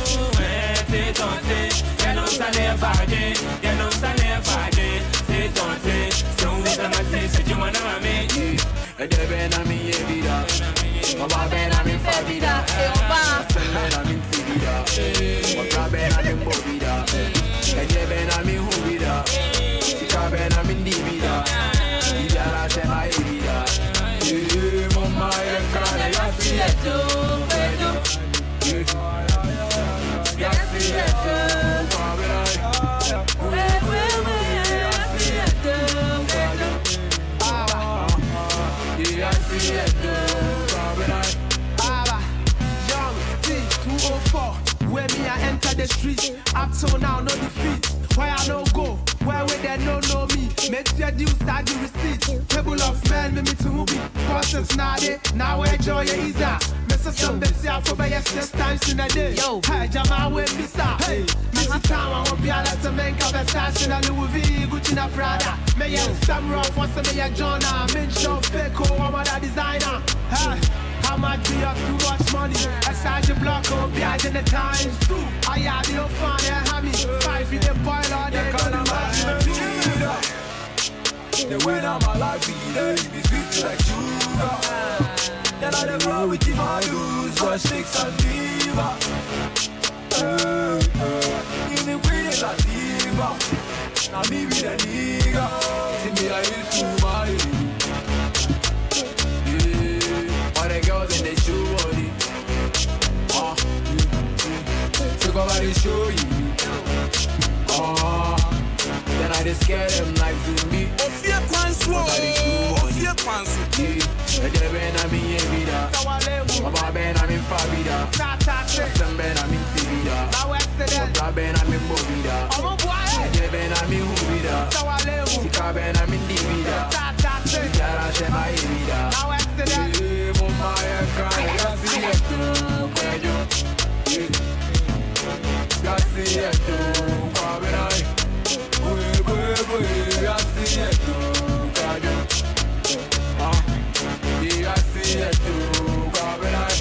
Say something. You know stand for day. You know stand for day. Say something. So who's the man say you wanna make? Ben I'm in Yebida, Oba Ben I'm in Fabida, Oba Ben I'm in Tibida, Oba Ben I'm in Bobida, Ben I'm in Hubida, Sika Ben I'm in Dibida, Ijara Shema Ebida, Mama Yakana Yasi Edo, Yasi Edo, Young C204, where me I enter the streets. Up till now, no defeat. Why I no go? Where they no know me? Make your due start the receipt. Table of men, me to movie. Process now they now enjoy your easer. Mr. Some best out for by 6 times in a day. Yo, hey, Jama with Mr. Hey, Mr. Town, I won't be a lot to make a fashion. I Louis V, Gucci, na Prada. May you some rough, what's the mayor Jonah? Mention fake, I'm a designer. Hey. How much be up too much money? Aside the block, I'll be out in the times too. I had the fun, yeah, have me 5 feet the boil all day. The way now my life is, be sweet like sugar. Then I go with the models, wash sticks and diva. Even with it like diva. Now me be the nigga. See me I used to marry. The girls in the show body. So go by the show you. Then I just scare them like Zumbi. Ofie Kwanso, Ofie Kwanso. The Ben I'm in Yebida, Oba Ben I'm in Fabida, Some Ben I'm in Tibida, Oba Ben I'm in Bobida, the Ben I'm in Hubida, Sika Ben I'm in Dibida, Ijara Shema Ebida, Mama Yakana Yasi Edo, Yasi Edo, Kwabenai, Yasi Edo, Kajo. I see it too, Kwabenai.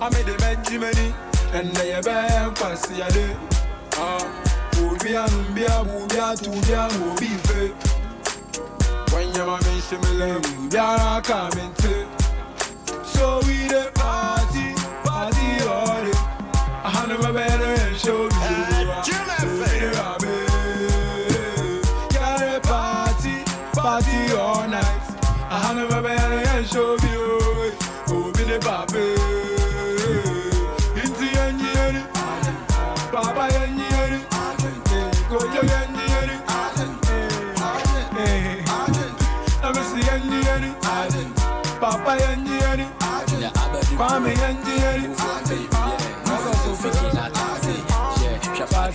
I made a Benjamin and they have been fancy a day. When your mama mention me love, we are coming to. So we the party all day. I had never better and show you. Got a party all night. I had never better and show you. Oh, be the baby. Into the engineering, Papa engineering. Go to the engineering. I'm a see engineering. Papa engineering. Kwame engineering.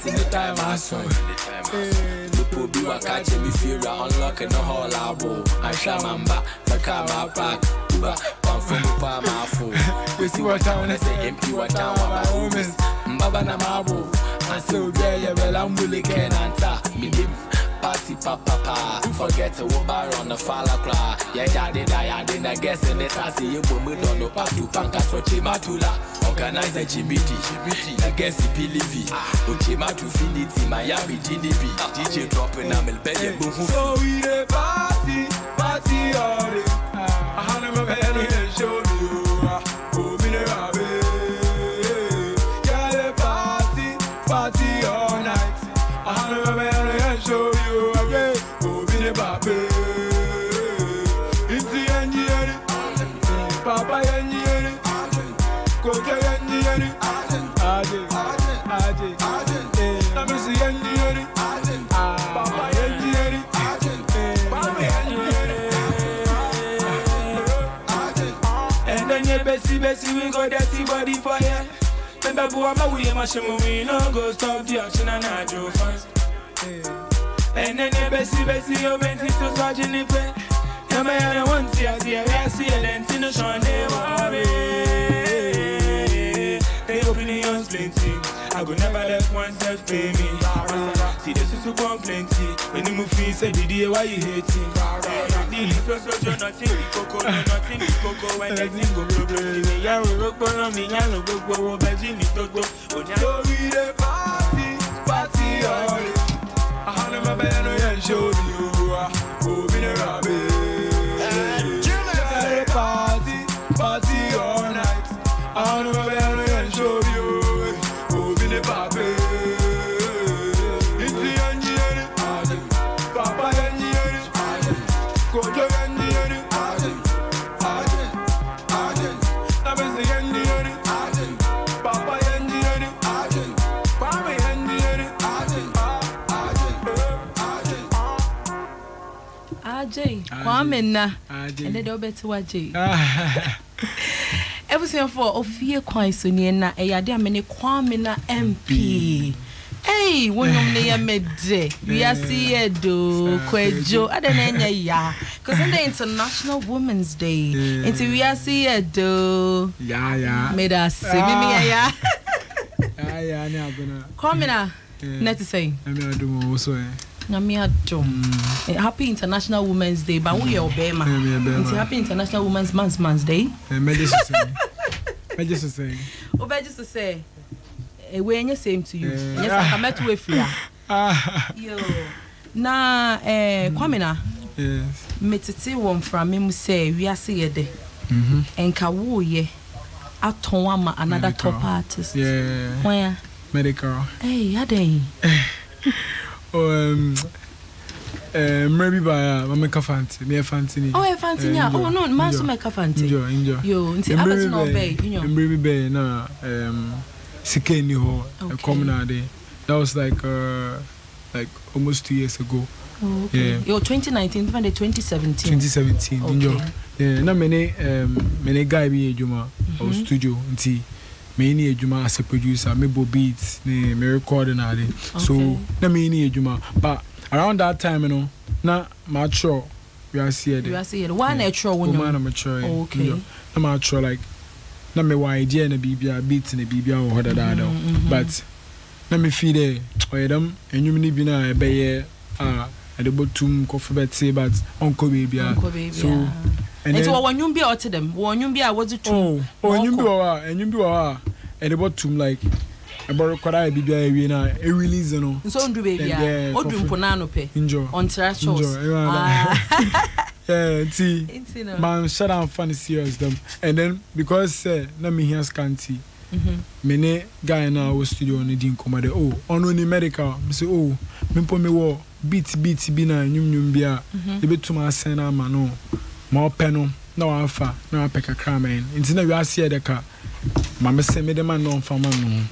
The time I saw people be watching me feel unlocking the whole album. I shamamba, the car back, Uber, one from the palm my phone. We see what town I say, empty what town my homies. Mbaba na mabu, and so yeah, well, I'm really can answer me. Party papa, forget to bar on the falla cry. Yeah, I didn't guess in it. I see you, but we don't know how to panka so chimatula. Organize a GBT, I guess it believe it. Uchima to Finity, Miami, GDP. DJ dropping, I'm a better boom. So we the party all day. I had never been in show you. Oh, me the yeah, the party all night. I had never been in show you again. Oh, me the baby. Into the engineering, Papa engineering. Benye Bessie, we go dirty body for ya. Remember, boy, I'm a way, my shame, we no go stop the action and I do fast. And then Bessie, you bent it to such an effect. Yeah, man, I want to see, I see, and then see Sean, they worry. They opinions plenty. I go never let oneself pay me. See, this is super plenty. When you move free, say, Didi, why you hating? So nothing be cocoa, nothing be cocoa. When the thing go problem, me, ya will look on me, ya will go, but Jimmy Toto. So we the party, all. I had my band and show you. Oh, be the rabbit. Party all night. I had my band and show you. Oh, be the baby. It's the engine. Papa engine. Kojo engine. I'm the engine. Papa engine. Kwame engine. Ajay, Kwame na. And they don't bet to Ajay. Everything for Ofie Kwanso ni na eyade amene Kwame na MP. Hey, wonum ne ya mede. We are see do kwejo adenenya ya. Cuz in the International Women's Day. Into we are see do. Yeah. Made us see me ya. Yeah, ni abuna. Kwame na. Net to say. I mean I do also. Happy International Women's Day, but we are Obama. It's Happy International Women's Day. I just say. Just to say, we ain't same to you. Yes, I met with free. Yo, na Kwame na. Yes. Metete one from me say we are see de. Enka wo ye atonwa another top artist. Yeah. Where? Medical. Hey, adey. Maybe by Mama Fanti, me Fanti. Oh, Fanti, yeah. Oh no, man, so make Fanti. Enjoy. Yo, until I was no bay, you know. Baby bay na Sikeni ho common day. That was like almost 2 years ago. Oh, okay. Yeah. Yo, 2019, even the 2017. 2017. Okay. Enjoy. Yeah, na many guy be ejuma or studio until me ejuma as a producer, me bo beats, me recording all day. So na me ejuma, but around that time, you know, na mature. We are see it. You are see it. Why natural when you? Mature. Okay. Na mature like na me idea na bibia beat na bibia or other that. But na me feel there. Oye them and you need be na be at the bottom coffee bed say but uncle baby. So and so when you be out to them, when you be I was it true. Oh, you be and you be at the bottom like about kwara bibia we na e release no. So ndru baby odum ponano pe. Enjoy. On trashos. Yeah, see. Man shut down funny serious them. And then because na me here scanty. Mene guy na wo studio on di nkomade. Oh, on only medical. Me say oh, me po me wo beat bi na nyum bia. E betuma asen na ma no. Ma openo na wa afa na wa peka kramen. Nti na we ase de ka. Mama say me the man no fama no.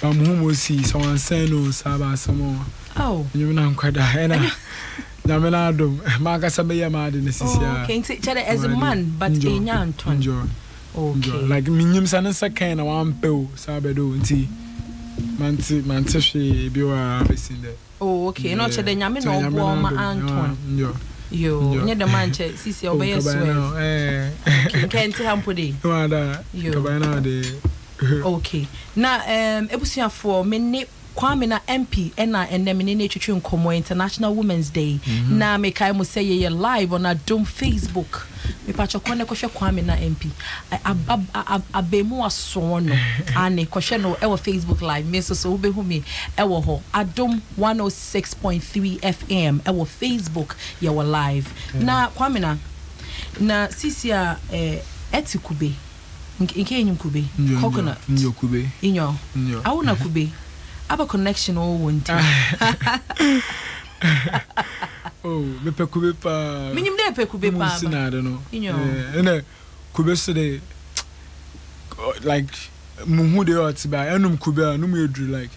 Am hu see so wan say no saba samo. Oh. You na nkwada na. Na me na dom. Ma ka sabe ya ma de nesisia. Okay, chere as a man but enya Anton. Okay. Like minyim sansa kan na wan pe o sabe do nti. Man hwe bi wa besin de. Oh, okay. No chere nyame no obo ma Anton. Yo, nye the man che sisi obeye swear. Okay, kenti hampode. Wada. Kabana de. Okay. Na ebusuafo me ne Kwame na MP ena enem ne ne twetwe nkomo International Women's Day. Na me kai mo say ye live on Adom Facebook. Me pacho kone kohwe Kwame na MP. Abemu aso no. Ane kohwe no e wo Facebook live. Me so wo behu me e wo ho. Adom 106.3 FM e wo Facebook ye wo live. Na Kwame na sisi a eti kube. Nke enyim kube. Coconut. Nyo kube. Inyo. Awuna kube. Aba connection all one time. Oh, me pe kube pa. Minim de pe kube pa. I don't know. Inyo. Kube so de like muhu de otiba enum kube anum edru like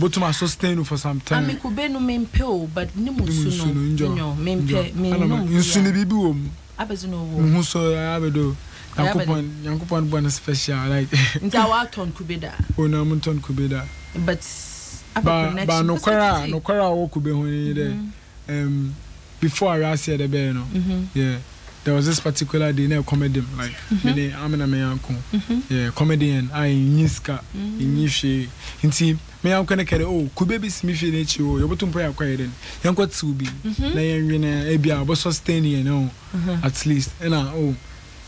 but to sustain for some time. Ami kube no mempe but nimu suno. Inyo mempe me no. Insuni bibi wo mu. Abezu no wo. Muhu so abedo. Yankupon bonus special like. Into our turn kubeda. Oh no, I'm turn kubeda. But no kwara wo kube honi there. Before I said the bear no. Yeah. There was this particular day na comedy like me I'm na me uncle. Yeah, comedian I niska inyife. Nti me uncle na kere oh kube bi smife na chi oh yobotum po yakwa den. Yanko tu bi na yenwe na e bia bo sustain you know at least na oh.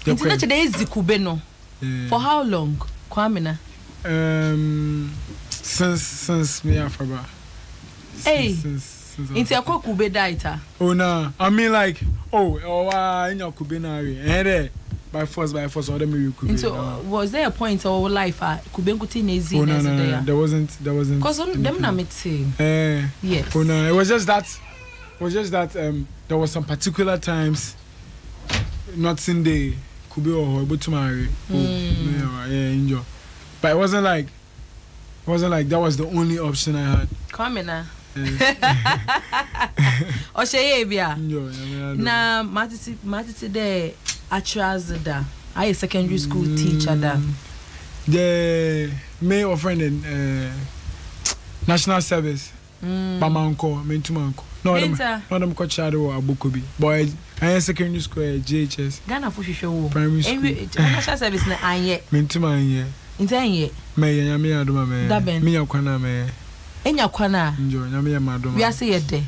Nti na chede ezi kube no. For how long? Kwamina. Since me afaba. Hey. Into a kube daita. Oh no, I mean like in your kube na we. By force or them you kube. Into was there a point of life kube nguti nezi? Oh no, there wasn't. Cause them na meeting. Yes. Oh no, it was just that there was some particular times not in the kube or able to marry. Yeah, enjoy. But it wasn't like that was the only option I had. Come in now. Osheye bia na matiti de atrazda I a secondary school teacher da the me friend in national service pamanko mentumanko no them ko chado abukobi boy I secondary school JHS Ghana for hwehwe primary school national service na anye mentuma anye me nyame adoma me me yakwana me enya kwana njo nyame ya madoma we ase yede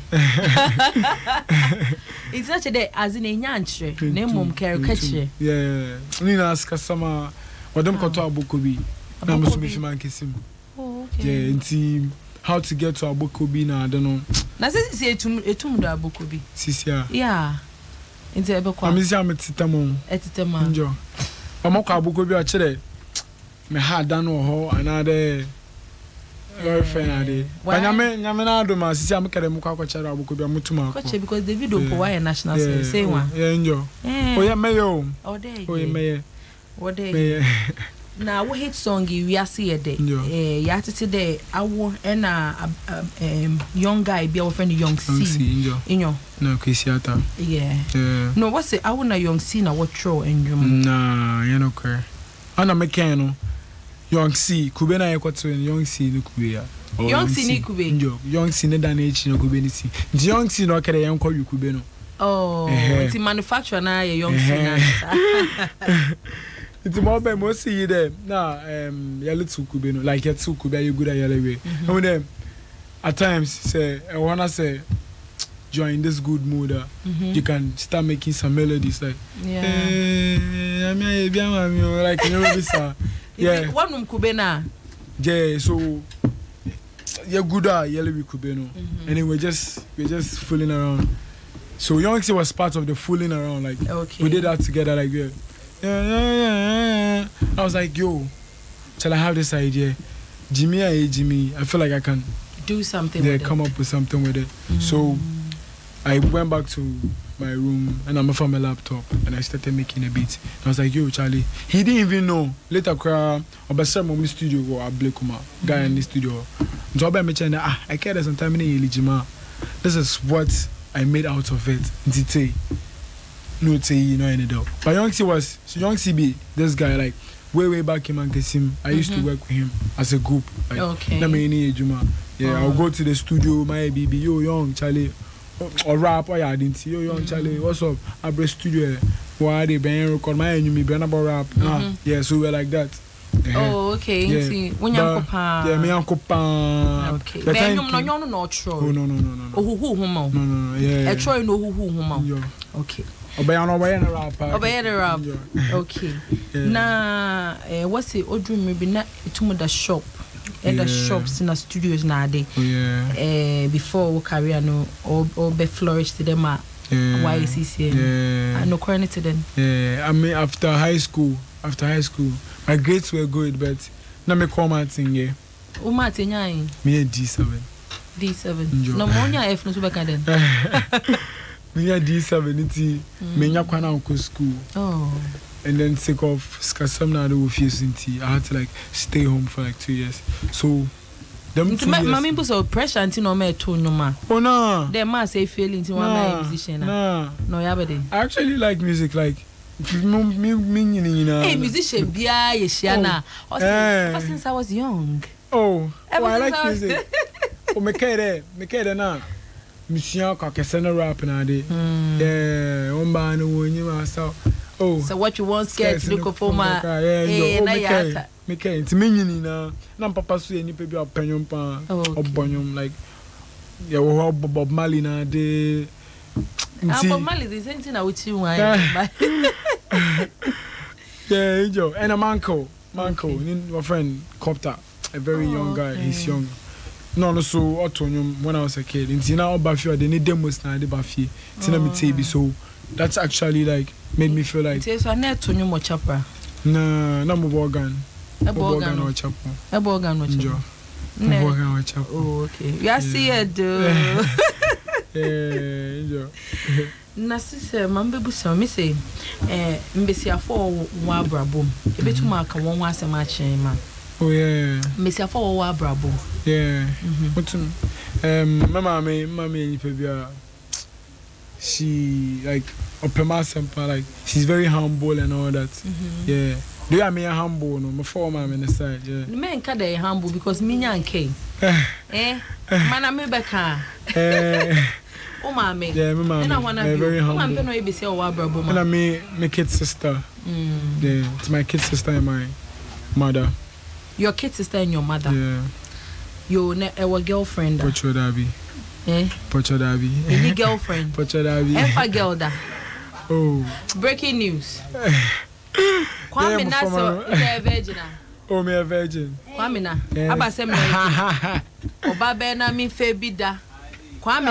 it's not today as in enya anchre na mom care kache yeah ni na aska sama wadam koto abukobi na musubi fiman kesim okay yeah nti how to get to abukobi na I don't know na sisi etum do abukobi sisi yeah nti ebe kwa amisi ametitamo etitama njo amako abukobi a kire me ha dan wo ho anade girlfriend ade nyame na do ma sisi amkere mu kwa chara abukobi amutuma ko che because David Opo why national service say one yeah njo oya meyo oya meye oya na wo hit song we ase yede ya tete de awo na young guy be our friend Young C inyo no kwisiata yeah no what's it awo na Young C na what throw enjum na you know kwer ana mekano Young C kube na yekoto Young C ni kube ya Young C ni kube njo Young C ne dana echi no kube ni si Young C no kere yankwa kube no it's manufacturer na Young C na it's more by most see there na yellow to kube no like yet to kube you good at yellow way and them at times say I wanna say join this good mood you can start making some melodies like like you know this yeah one kube na yeah so yeah good yellow kube no and then we're just fooling around so Young C was part of the fooling around like we did that together like yeah. I was like, yo, shall I have this idea? Jimmy, I feel like I can do something with come up with something with it. So I went back to my room and I'm from my laptop and I started making a beat. And I was like, yo, Charlie. He didn't even know. Later, I was in the studio or Blakuma guy in the studio. So I mentioned I care some time in the this is what I made out of it. No say you know any doubt. But Young C be this guy like way back in Mankesim. I used to work with him as a group. Like, I'll go to the studio, my baby, yo Young Charlie or rap or I didn't see yo Young Charlie, what's up? I bring studio why they been record my enemy been about rap. Yeah, so we're like that. Oh, okay. Yeah. When you pa. Yeah, me uncle pa. Okay. Then you no tro. Oh no. Oh who No. Yeah. I try no who. Okay. Obey the rap. Okay. Na what's it? Odru maybe na itumo the shop. The shops in the studios nowadays. Before our career no or be flourished them at YCC. No currently to them. I mean after high school, my grades were good, but na me come out thing yeah. O Martin yain. Me D7. No more F no super then. Me a D7 iti me nya kwana unko school. And then take off skasam na do I had to like stay home for like 2 years. So them 2 years. Mama put so pressure until no me to no ma. Oh no. Them ma say failing to one musician. No yabade. I actually like music like Hey, musician, Bia, Yeshiana. Ever since I was young. Oh, I like music. Oh, Mekere na. Musician kakesena rap na de. Yeah, omba no wonyi myself. Oh. So what you want scared to look for my na yata. Mekere nti menyini na papa so eni pe bi opanyom pa obonyom like yeah, Bob Marley na de. Bob Marley the same thing I would see one. Yeah, Joe. And a Manco, my friend Copter, a very young guy. He's young. No, so autonomous when I was a kid. In Tina Buffy, they need demos now. The Buffy, Tina Mitabi. So that's actually like made me feel like. So I need to know more chopper. No, no more organ. A organ or chopper. A organ or chopper. Oh, okay. You see it. Yeah, na sise mambe busa me say mbesiafo wa abrabom ebetuma aka won wa asem a chen ma oh yeah mbesiafo wa abrabom yeah mutum mama me pebia she like opema sempa like she's very humble and all that yeah do you mean humble no me for mama on the side yeah me nka dey humble because me nyanke mana me beka Oh, mommy. Yeah, my mom. And I want to be very humble. I'm going to be say, "Oh, brother." And I my kid sister. Yeah, it's my kid sister and my mother. Your kid sister and your mother. Yeah. Your our girlfriend. Pocho Dabi. Pocho Dabi. Any girlfriend. Pocho Dabi. Efa girl da. Oh. Breaking news. Kwame Naso is a virgin. Oh, me a virgin. Kwame na. Aba sem na. Oba be na mi fe bi da. Kwame.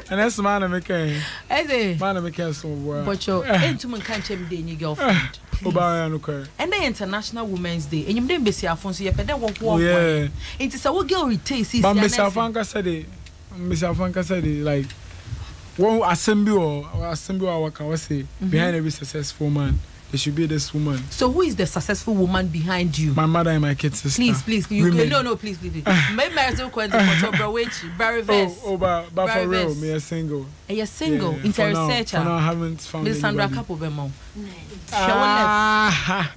And that's man make man make so boy. But you entum kan chem dey ni girlfriend. Oba no kare. And the International Women's Day. Enyim dem besi afon so ye pede wo wo. Enti say wo girl retain see. But Miss Afanka said like one assembly or what can we say behind every successful man there should be this woman. So who is the successful woman behind you? My mother and my kid sister. Please. No, please. Maybe I still going to Barry Vest. But for real, me a single. Are you single? Intersearcher. For now, I haven't found Miss Sandra Couple Bemo.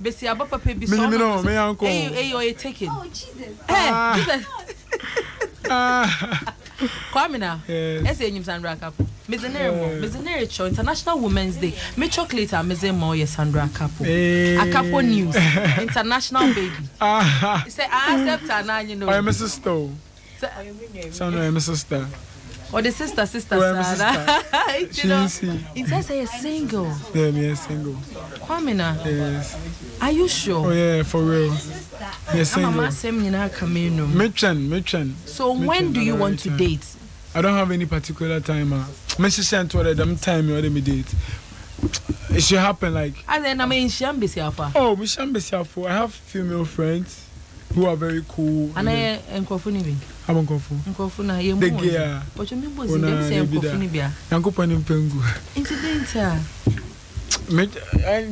Bessie Abba Baby. No, me uncle. Hey, you're taking. Oh, Jesus. Hey, Kwame now. Yes. Ese Sandra Couple. Mezenere Cho International Women's Day. Me chocolate a mezemo ye Sandra Couple. A couple news. International baby. Say I accept her now, you know. I am a sister. Sound I'm a sister. Or the sister Sarah. You know. It says a single. Yeah, me a single. Kwame na. Yes. Are you sure? Oh yeah, for real. Yes, single. Mama same you na kameno. Mitchen. So when do you want to date? I don't have any particular time. Me send to them time you me date. It should happen like. And then I mean Shambesiafa. Oh, we Shambesiafa. I have female friends who are very cool. And I enkofu ni bi. I'm enkofu. Enkofu na ye mu. The gear. But you me bozi dem say enkofu ni bia. Yankofu ni pengu. Incident.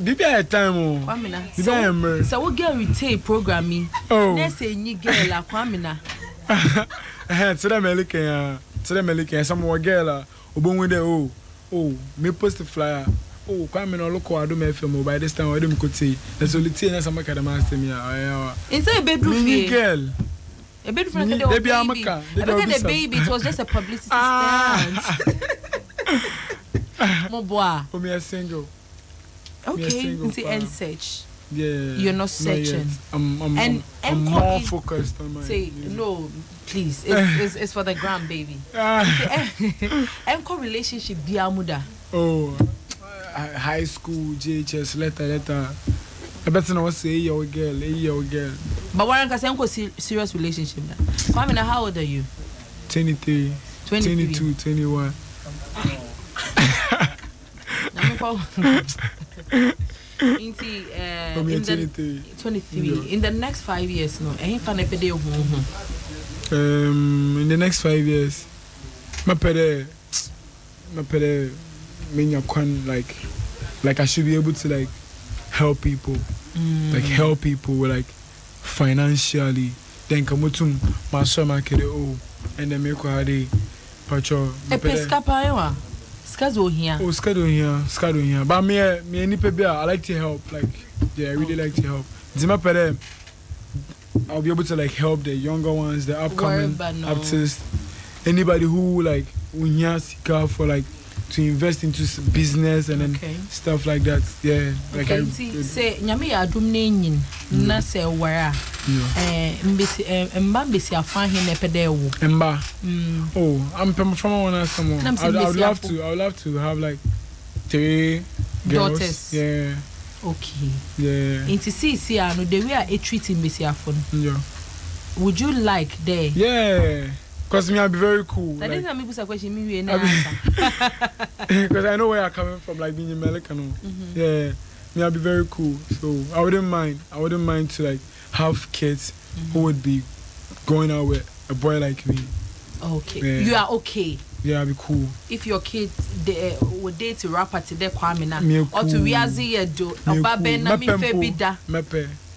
Bibi a time o. Kwamina. So we get retain programming. Oh. Let's say you girl la Kwamina. Today me looking some more girl obon with oh me post the flyer. Oh, Kwamina look I do me film by this time I dem could say. There's only 10 some make them ask me. Is it a bedroom girl? A bedroom for the baby. The baby it was just a publicity stunt. Mo boy. For me a single. Okay, see and search. Yeah. You're not searching. I'm more focused on my. Say no, please. It's for the gram, baby. Encore relationship biamuda. Oh, high school, JHS, letter. I better not say your girl. But one can say uncle serious relationship. Kwamina, how old are you? 23. 22, 21. In the 23. In the next 5 years, no. In the next 5 years, my pede like I should be able to like help people, like financially. Then come to my son, and then make a day. Pacho. A pesca paewa. Schedule here. Oh, schedule here. But me any people I like to help. Like, yeah, I really like to help. I'll be able to like help the younger ones, the upcoming artists, anybody who like seek for like to invest into business and then stuff like that. Yeah, like I say nyame ya adum na enyin na say wara mbesi afan he na pede wo mba. Oh, I'm from someone. I would love to have like 3 girls. Daughters. Yeah. Okay. Yeah. Into see no the way I treat him mbesi afon. Yeah. Would you like there? Yeah. Because me, I'll be very cool. That doesn't make a question. Me, because I know where you're coming from, like being American. Yeah, me, I'll be very cool. So I wouldn't mind to like have kids who would be going out with a boy like me. Okay, yeah. You are okay. Yeah, I'll be cool. If your kids would date a rapper today, Kwamina, or to Riazi do, Oba Ben na mi fe bida,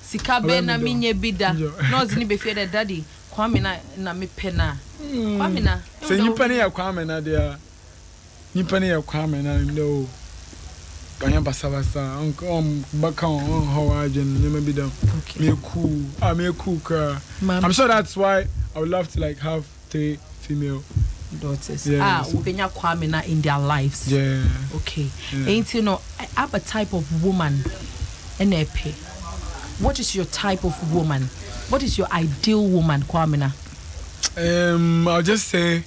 Sika Ben na mi nye bida, no zini be fe daddy. Kwamina na me pena. Kwamina. So you penny ya Kwamina there. You penny ya Kwamina no. Kanya basabasa. Baka on how I maybe them. Me cool. Me cool car. I'm sure that's why I would love to like have 3 female daughters. Yeah, ubenya Kwamina in their lives. Yeah. Okay. Yeah. Ain't you know I have a type of woman NP. What is your type of woman? What is your ideal woman, Kwamina? I'll just say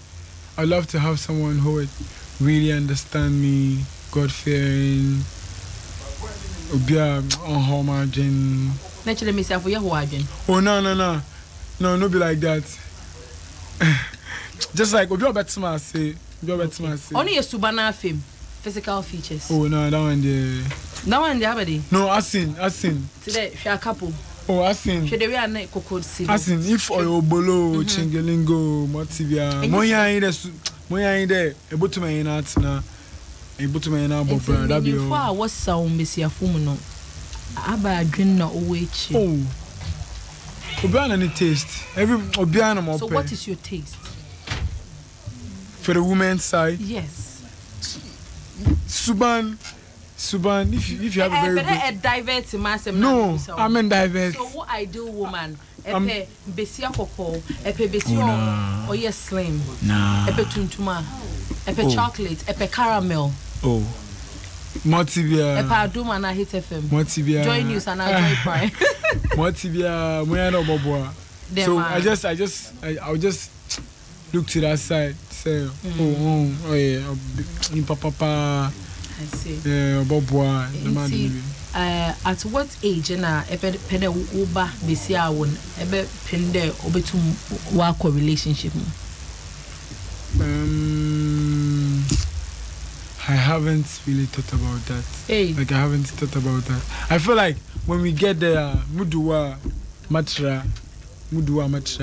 I'd love to have someone who would really understand me, God-fearing, on how margin. Naturally, myself, for your margin. Oh no, be like that. Just like Obi Obetima say, only a Subana fame, physical features. Oh no, that one there. That one there, buddy. No, I seen. Today, she a couple. Oh, I seen. Should we are not cocoa seed? I seen if Oyobolo, Chingelingo, Motivia, Moya in there, able to me in art now, able to me in our book. That be all. I was sound, Monsieur Fumuno. Aba drink no wait. Oh, Obiana any taste. Every Obiana more. So, what is your taste? For the women's side? Yes. Suban, if you have a very good... divert myself. No, I'm in divert. So what ideal woman? Epe besia koko, epe besia or yes slim. Nah. Epe tuntuma, epe chocolate, epe caramel. Oh. Motivia. Epe aduma na hit FM. Motivia. Joy News and I Joy Prime. Motivia, moya no boboa. So I'll just look to that side. Say, oh yeah, papa. I see. Boboa. At what age na ebe pende uba besi awon ebe pende obetum work relationship? I haven't really thought about that. Hey. Like I haven't thought about that. I feel like when we get there, muduwa matra.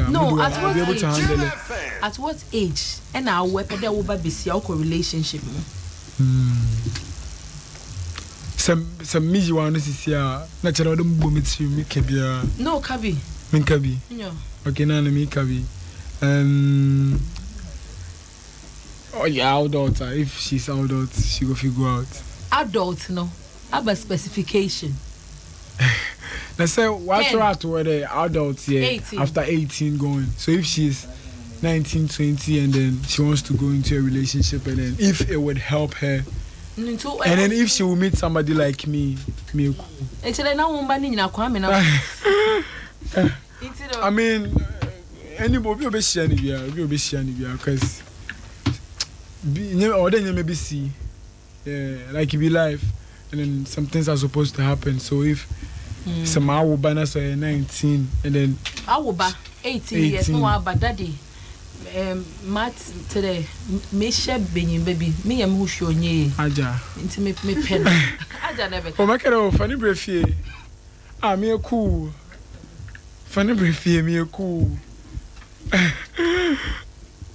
No, at what be able age? To handle it. At what age? And our weapon there uba besi awon relationship. Some me you want to see natural don't boom it you make kabia. No kabi. Min kabi. No. Okay, now me kabi. Oh yeah, adult. If she's adult, she go figure out. Adult no. Have a specification. Let's say what's right where the adults here 18. After 18 going. So if she's 19, 20 and then she wants to go into a relationship and then if it would help her. And then if she will meet somebody like me cool. I mean, anybody will be sharing because or then you maybe see, like it be life, and then some things are supposed to happen. So if some hour banner so 19 and then I will buy 18 years no but daddy. Matt today, me share being baby, me am who show ye. Aja. Intimate me pen. Aja never. Oh, my cat, funny breath. Me a cool. Funny breath, me a cool.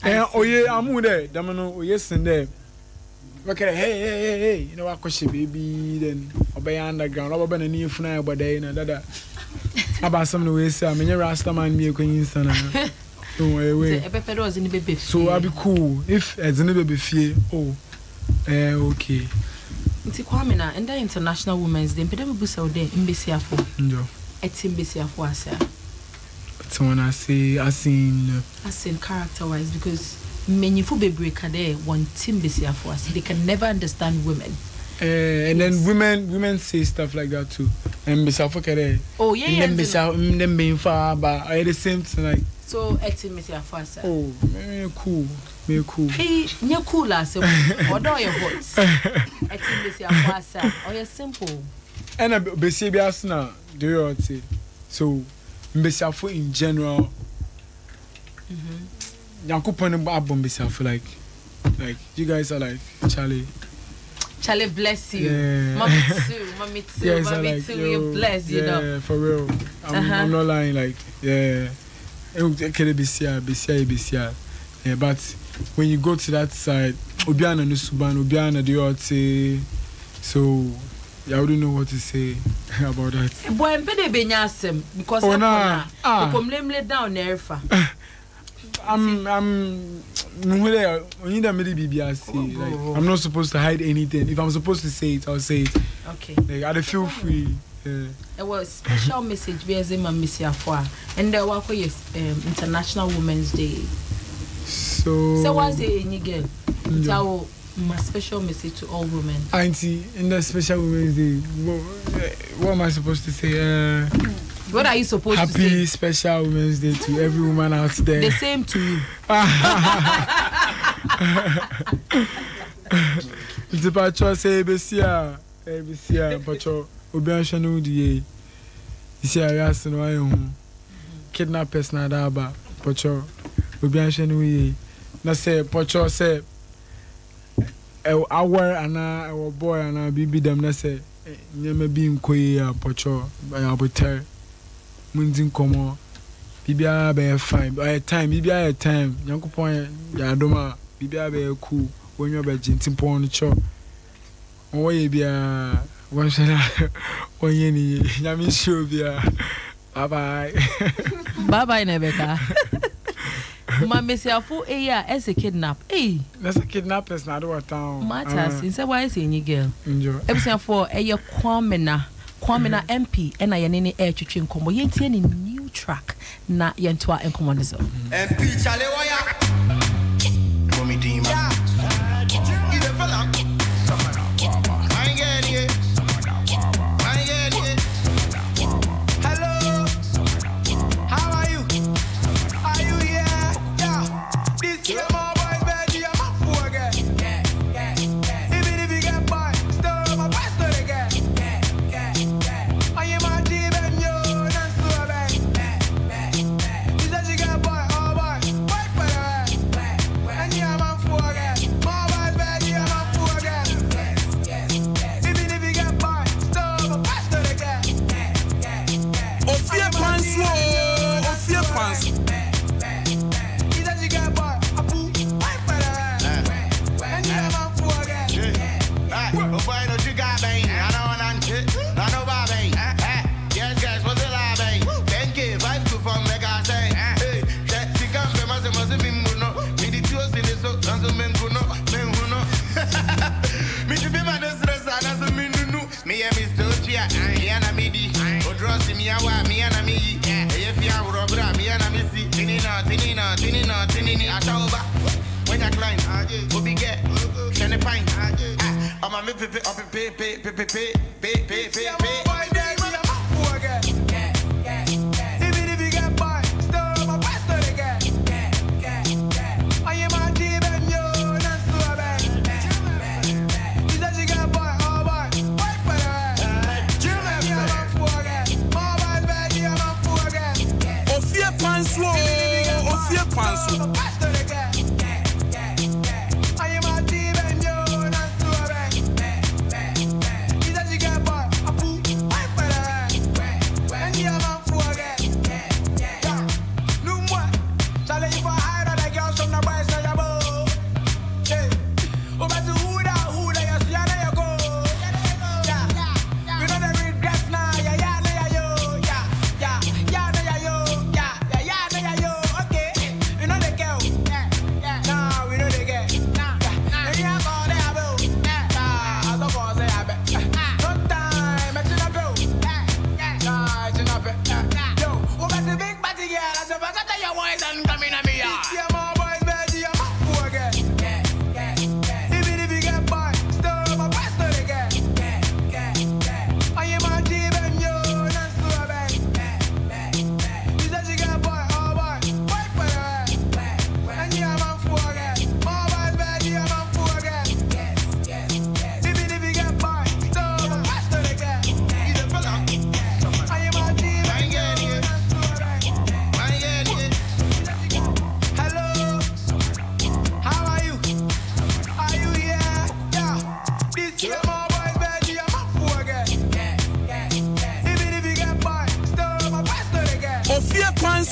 Oh, yeah, I'm there. Damano, yes, and there. Okay, hey, you know what, question, baby, then obey underground, over a new fly, but they know that. About some ways, I mean, you're Rasta man, me a queen. So I'll be cool if as a baby fear. Oh, Okay. Nti Kwame na enda International Women's Day mpede busa ode mbesiafo. Njo. Eti mbesiafo asa. So when I say as in character wise, because many for bebre kade one team mbesiafo asa, they can never understand women. And then women say stuff like that too. And mbesiafo kade. Oh yeah. And then them being far, but I the same thing like. So eti mbesiafo asa. Oh, cool. Me cool. Hey, nya cool as odo your hot. Eti mbesiafo asa. Oh yeah, simple. And besi bi asna do you say so mbesiafo in general. Yankopon abom mbesiafo like you guys are like Charlie bless you. Yeah. Mommy too. Yes, mommy like, too. You're blessed, you know. Yeah, for real. I'm not lying. Like, yeah. Yeah, but when you go to that side, Obiana no Suban, Obiana do you say so? I wouldn't know what to say about that. Boy, I'm better be nyasem because I'm lay down there. I'm not supposed to hide anything. If I'm supposed to say it, I'll say it. Okay. Like, I feel free. Yeah. It was special message via Zema Messiafwa, and there was International Women's Day. So what's it in girl? Tell my special message to all women. Auntie, in the special Women's Day, what am I supposed to say? What are you supposed to say? Happy special Women's Day to every woman out there. The same to you. It's about you say Bessia, Pacho, Obianshanu di. You see, I asked no one kidnappers na daba, Pacho, Obianshanu. Na say, Pacho say, our and our boy and our baby them, na say, Nyame being Koya, Pacho, by Abuter. Munzin komo bibia be fine by time bibia time yankopon ya doma bibia be cool when you be jintin no cho oye bia won shana onye ni nyame show bia bye bye Nebeka ma mesiafo eya as a kidnap that's a kidnappers na do town matters in say why say any girl enjoy ebesiafo eya Kwamena MP and I any air twitching combo yentie ni new track na yentoa enkomo ne so MP chale waya komidima ide fela hello how are you here yeah this is my boys baby I'm up for again even if you get boy still my pastor again I am a team and you not so bad. You said you got boy, oh boy, wait for that. And you am for again. My boys baby, I'm for again. Even if you got boy, still my pastor again. Ofie Kwanso, Ofie Kwanso. You said you got boy, wait for that. And you am for again. Oh boy, no you got me. I don't want to. I know about me. Yes, guys, what's the lie, babe? Thank you, vibe to from the guy say. Hey, that she come from us, must be Muno. Me the two in the so, and so men Kuno. Me to be my distress, and as a minu. Me and Miss Dochia, and a midi. Or draw me a wa, me and a me. If you are Robra, me and a missy. Tinina, I told her. When I climb, we'll be get. Send a pint. I'm a me pay. Even if you get boy, still my pastor again. I am a team and you not so bad. You said you got boy, oh boy, wait for that. I'm for again. My boys baby, I'm for again. Ofie Kwanso, Ofie Kwanso. Pastor again. I am a team and you not so bad. You said you got boy, wait for that. And you am for again. No more. Shall I if I hide the girls from the boys say you bow? Hey, oh but who that you see how you go? Yeah, we know the regrets now. Yeah, yo. Okay, you know the girl.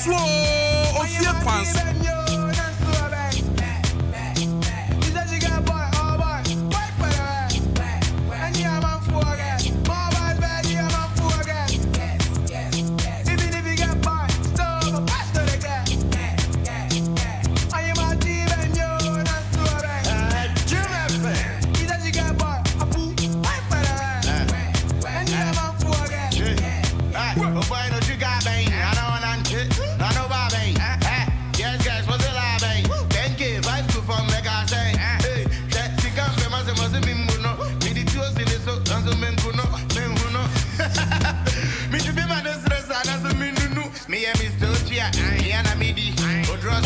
Kwanso, Ofie Kwanso.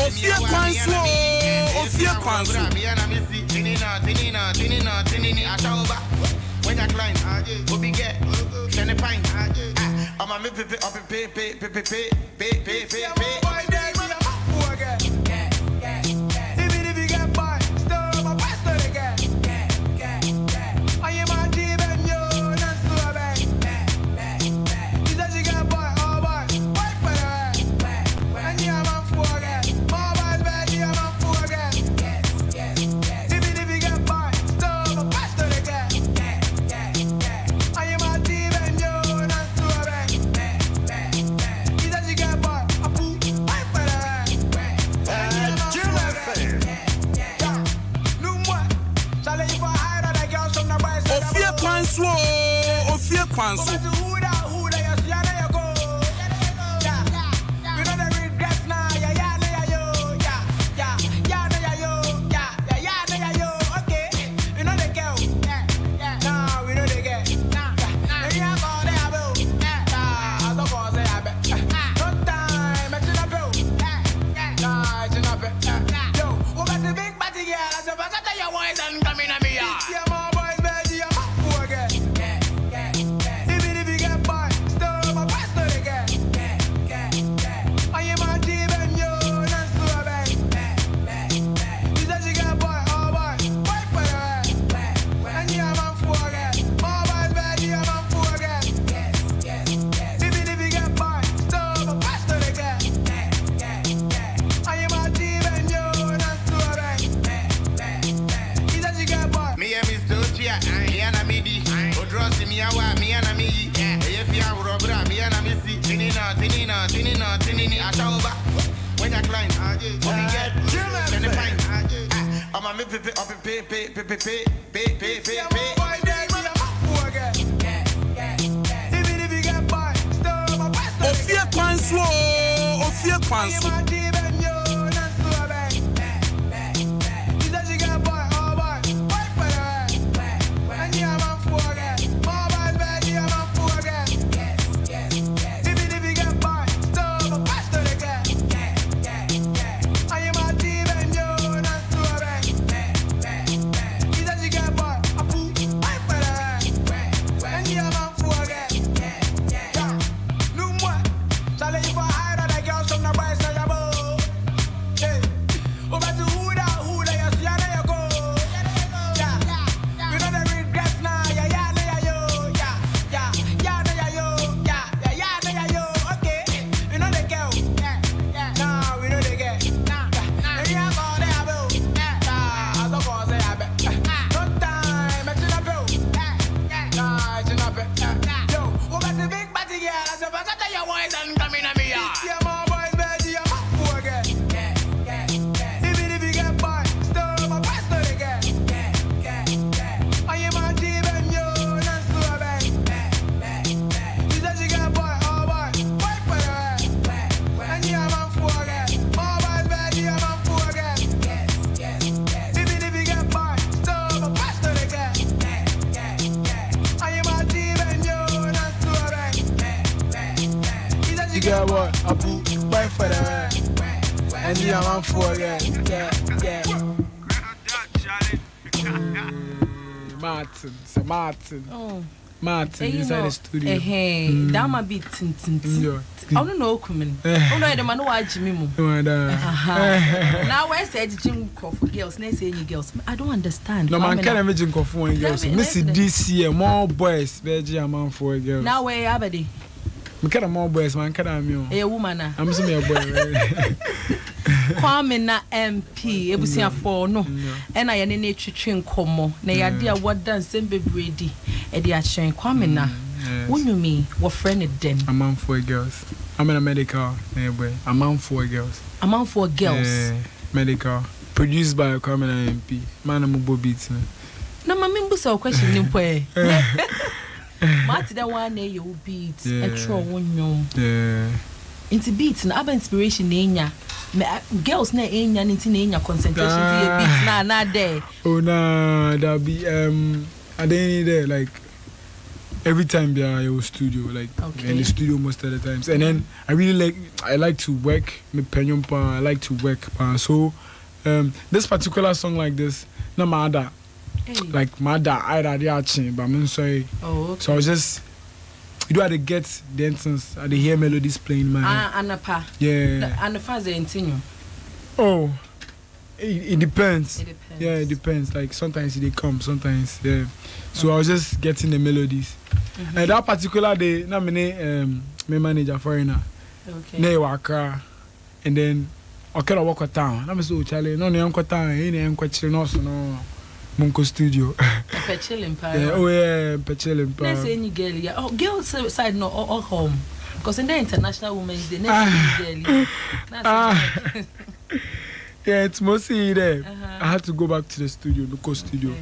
Ofie Kwanso, Ofie Kwanso. When you climb, Obi get, send a pint. I'm a me pay. Ofie Kwanso. When you climb, Obi get, send a pint. I'm a me pay. Ofie Kwanso. And the man for yeah. Martin inside the studio. Hey, that might be tin. I don't know, coming. Oh no, the man who watch me. Now where's the editing for girls? They say girls. I don't understand. No man can't imagine for girls. Miss this year more boys. Beji man for girls. Now where are they? Me kind of more boys, man. Kind of me. A woman. I'm saying a boy. Kwame na MP ebusia for no. And I any twetwe nkomo. Na ya dia wodan sem bebredi. E dia chen Kwame na. When you mean what friend them? A man for girls. I'm in a medical. Boy. A man for girls. A man for girls. Medical. Produced by Kwame na MP. Man I'm beats. No mama mbusa question nimpo e. Mati da one you beat a tro wonyo. Into beats na aba inspiration na enya. Girls na enya nti na enya concentration to your beats na there. Oh nah, that be I didn't there like every time they are your studio like in the studio most of the times. And then I like to work me penyompa, I like to work so this particular song like this no matter like mother I but I'm sorry. So I was just you know I get the instance I hear melodies playing my anapa. Yeah. And the fans they continue. Oh, it depends. Yeah, it depends. Like sometimes they come, sometimes yeah. So I was just getting the melodies. And that particular day, na me manager foreigner. Okay. Ne waka, and then I kind of walk a town. I'm so Charlie. No, I'm quite town. I'm quite chilling also no. Munko studio. Pechilling pa. Yeah, oh yeah, pechilling pa. Let's say any girl, yeah. Oh, girls side no all home. Because in the International Women's Day, next girl. Yeah, it's mostly there. I had to go back to the studio, Munko studio,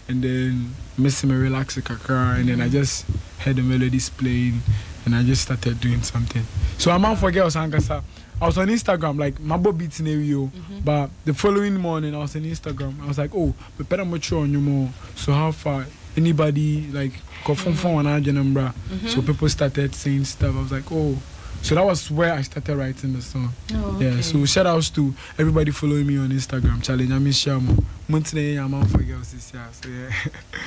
and then miss me relax a kakra, and then I just heard the melodies playing, and I just started doing something. So I'm out for girls, Ankasa. I was on Instagram, like Mabo Beats in Rio, but the following morning I was on Instagram. I was like, oh, but better mature on you more. So how far anybody like confirm on our number? So people started saying stuff. I was like, oh, so that was where I started writing the song. Yeah. So shout outs to everybody following me on Instagram. Challenge I miss Shamo. Monthly I'm out for girls this year. So yeah.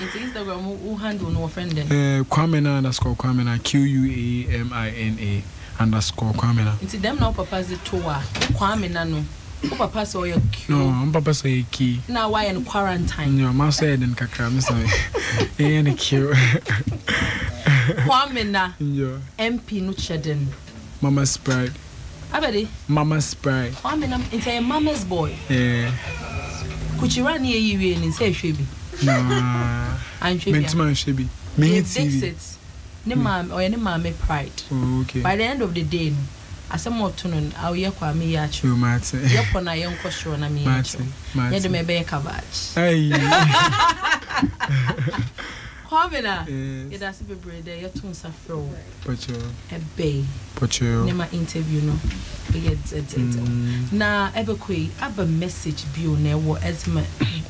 It's Instagram. Who handle no friend then? Kwamena _ Kwamena QUAMINA. _ Kwamena. It's them now papa's the tour. Kwamena no. Who papa saw your queue? No, I'm papa saw your key. Now why in quarantine? No, I'm said in kakra, Miss Ain't queue. Kwamena. MP no chedden. Mama's pride. Abedi? Mama's pride. Kwamena into a mama's boy. Yeah. Could you run near you and say Shebi? No. I'm Shebi. Me TV. Ne mom or any mommy pride. Okay. By the end of the day, as a more tunnel, I'll hear Kwame Yachu. Yapon a young question, I mean, yet may be a cabbage. Kwamena, it has to be bread, your tunes are throw. A bay. Never interview, no. Now, Eberquay, I have a message view never as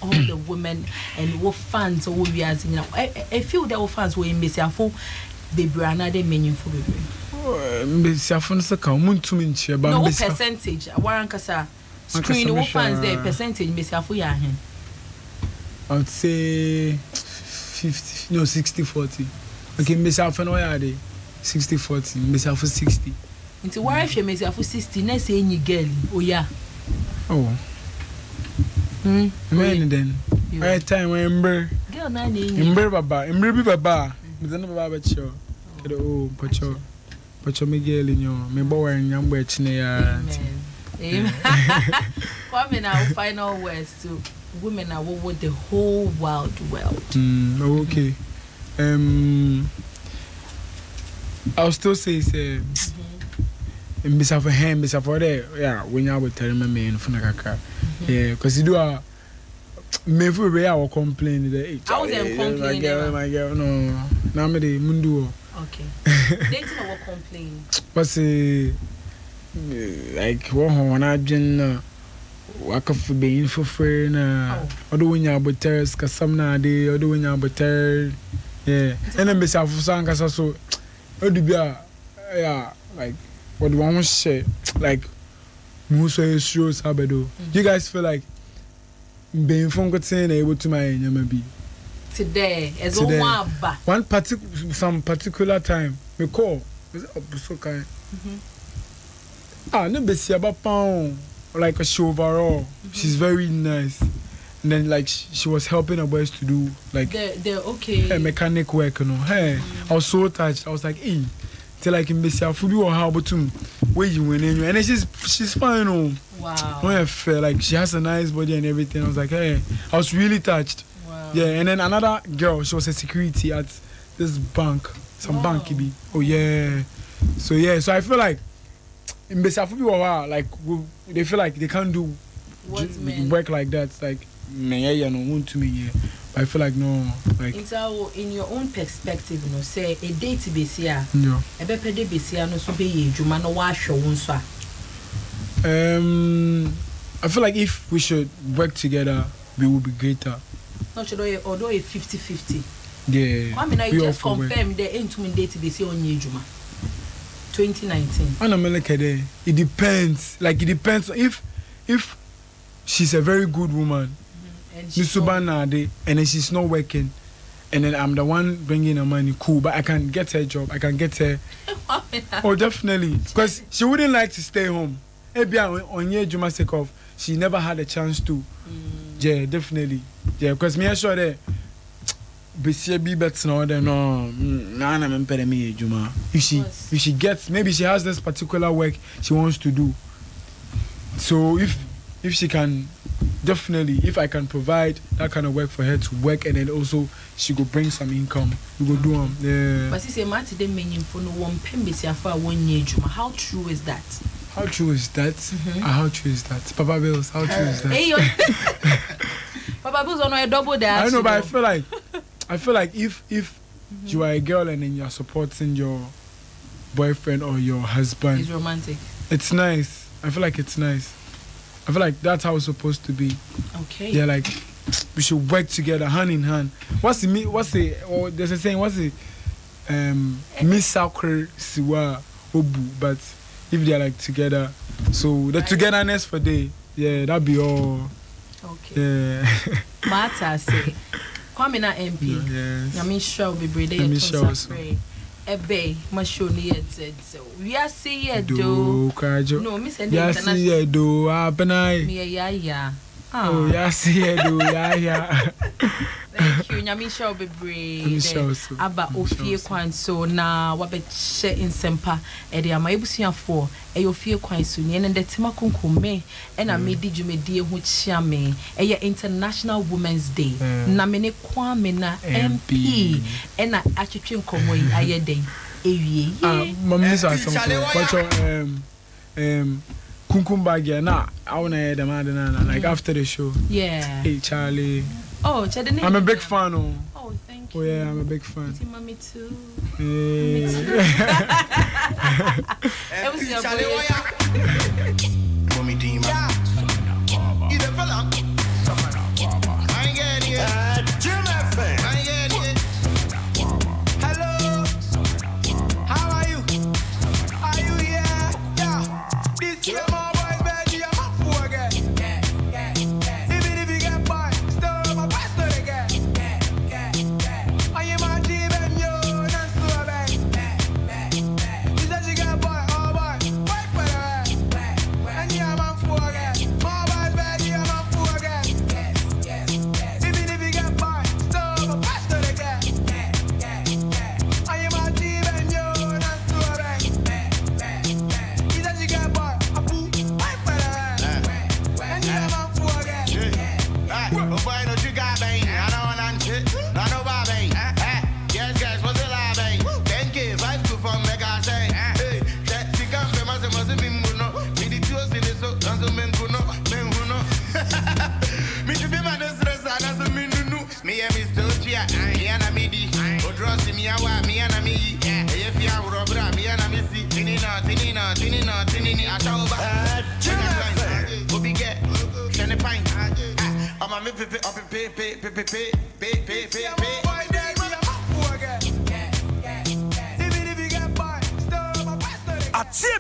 all the women and what fans or we are, you know, a few that were fans were in Miss Yafo. Baby, another menu for baby. Miss Yafonsa come to me, but no percentage. I want to screen what fans there percentage. Miss Yafu Yahin. I would say 50, no 60-40. Okay, Miss Yafano Yade 60-40. Miss Yafu 60. Into why if you Miss Yafu 60, let's say any girl. Oh yeah. Oh. When then? Right time when girl nine. Baba. Mizana baba cho. Kedo pacho Miguel inyo. Me boy nyambo chine ya. Amen. Kwame now final words to women are what the whole world world. Okay. I'll still say Miss for him, Miss for there. Yeah, when you will tell me in Funakaka. Yeah, because you do a me for real complain the I was complaining. My girl, no. Now me the mundu. Okay. They didn't know complain. But like when I didn't work for being for free na. Odo winya boters ka some na dey. Odo winya boter. Yeah. And then Miss Afusan kasa so. Odo bia yeah like what one share like most shows abedo. You guys feel like being from Kotsene able to my nyama today as one particular time we call so kind no be see about pound like a show overall. She's very nice, and then like she was helping her boys to do like they're okay mechanic work, you know. Hey, I was so touched. I was like, hey, Till like in Bessia Fubi or how about where you went in, and then she's fine. Oh, wow. I felt like she has a nice body and everything. I was like, hey, I was really touched. Wow. Yeah, and then another girl, she was a security at this bank, some bank, be. Oh yeah. So yeah, so I feel like in Bessia Fubi or how like they feel like they can't do work like that. Like me, no want to me, yeah. But I feel like no, like in your own perspective, you know, say a day to be here. Yeah. A better day be here, no so be you man no wash your own so. I feel like if we should work together, we will be greater. Not sure although a 50-50. Yeah. I mean, I just confirm the end-to-end day to be here on Juma 2019. And I'm like, it depends. Like it depends if she's a very good woman. And then she's not working, and then I'm the one bringing her money. Cool, but I can get her a job. I can get her. Oh, definitely, because she wouldn't like to stay home. Maybe on year Juma sake of she never had a chance to. Yeah, definitely. Yeah, because me I sure that. Be better now than me Juma. If she gets, maybe she has this particular work she wants to do. So if she can. Definitely, if I can provide that kind of work for her to work, and then also she go bring some income, we go do them. Yeah. But say, Marty, they mean for no one pembe for 1 year, Juma. How true is that? How true is that? How true is that? Papa Bills, how true is that? Papa Bills on a double that. I know, but I feel like if you are a girl and then you are supporting your boyfriend or your husband, it's romantic. It's nice. I feel like it's nice. I feel like that's how it's supposed to be. Okay. Yeah, like we should work together, hand in hand. There's a saying, Misakre Siwa Obu, but if they're like together, so the togetherness for day, yeah, that'd be all. Okay. Yeah. Mata say, Kwamina MP. Yes. Yamisha will be breeding. Ebe mashoni yet so we are see ye do no miss and international ye do abenai me ya oh ya see ye do ya thank you Nyamisha obebre aba Ofie Kwanso na wabeche insempa e de ama ebusuafo e Ofie Kwanso ne ne tema konkomme e na medi dwumedi ho chia me e ye International Women's Day na me ne Kwame na MP e na atwetwe nkomo yi ayede ewie mama say something but kunkumbagia na I want to hear them like after the show. Yeah. Hey Charlie. Oh, I'm a big fan. Oh, thank you. Oh yeah, I'm a big fan. Mommy too. Hey. Charlie, Mommy Dima. You the fella. I ain't getting it. Jim FM. I ain't getting it. Hello. How are you? Are you here? Yeah. This is my boy, baby. I'm up for again. Even if you get by, still my pastor again. I am my team and you, that's so bad. You said you get by, oh boy, fight for the way. And yeah, I'm up for again. My boy, baby, I'm up for again. Even if you get by, still my pastor again. I am my team and you, that's so bad. You said you get by.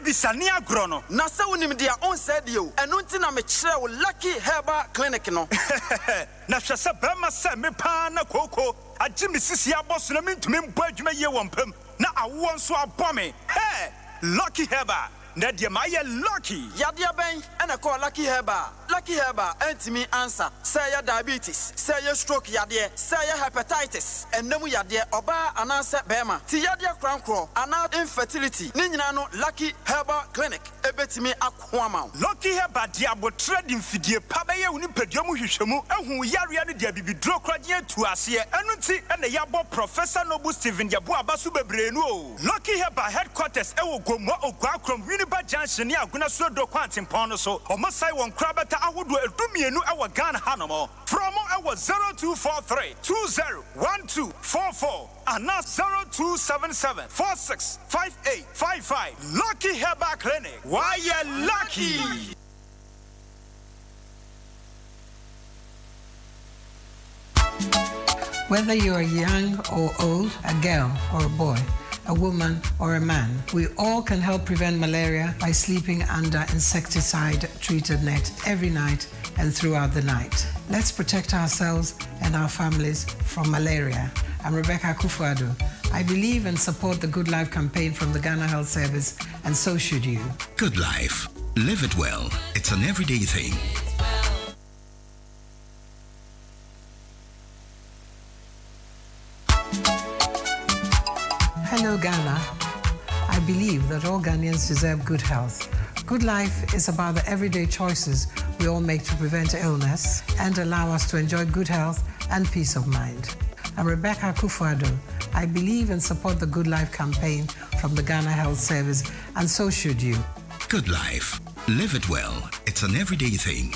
Bisani agrono na se wonim dia on said you enu nti na me kire wo Lucky Herbal Clinic no na hwese ba ma se me pa na koko agi misisi aboso na mentumi mbo adwuma ye wompam na awo nso abome hey Lucky Herbal na dia ma ye lucky ya dia ben ena call Lucky Herbal lucky herba antimi answer say ya diabetes say ya stroke yade say ya hepatitis enemu yade oba ananse bema ti yade krankro ana infertility ni nyina no lucky herba clinic ebetimi akoama lucky herba dia botre di mfidie pa be ye woni padua mu hwehwemu ehu yarea no dia bibidro kradie tu ase enu nti ene yabo professor Nobu Steven Yabo abasu bebre nu o lucky herba headquarters ewo gomo ogwa krom Uniba Junction ni aguna so do kwantin pon so omasai won krabata ahodo edumienu ewo Ghana hanomo from ewo 0243 201244 and now 0277 465855 Lucky Herba Clinic. Why you lucky? Whether you are young or old, a girl or a boy, a woman or a man, we all can help prevent malaria by sleeping under insecticide-treated net every night and throughout the night. Let's protect ourselves and our families from malaria. I'm Rebecca Kufuado. I believe and support the Good Life campaign from the Ghana Health Service, and so should you. Good Life. Live it well. It's an everyday thing. Hello, Ghana. I believe that all Ghanaians deserve good health. Good life is about the everyday choices we all make to prevent illness and allow us to enjoy good health and peace of mind. I'm Rebecca Kufuado. I believe and support the Good Life campaign from the Ghana Health Service, and so should you. Good Life. Live it well. It's an everyday thing.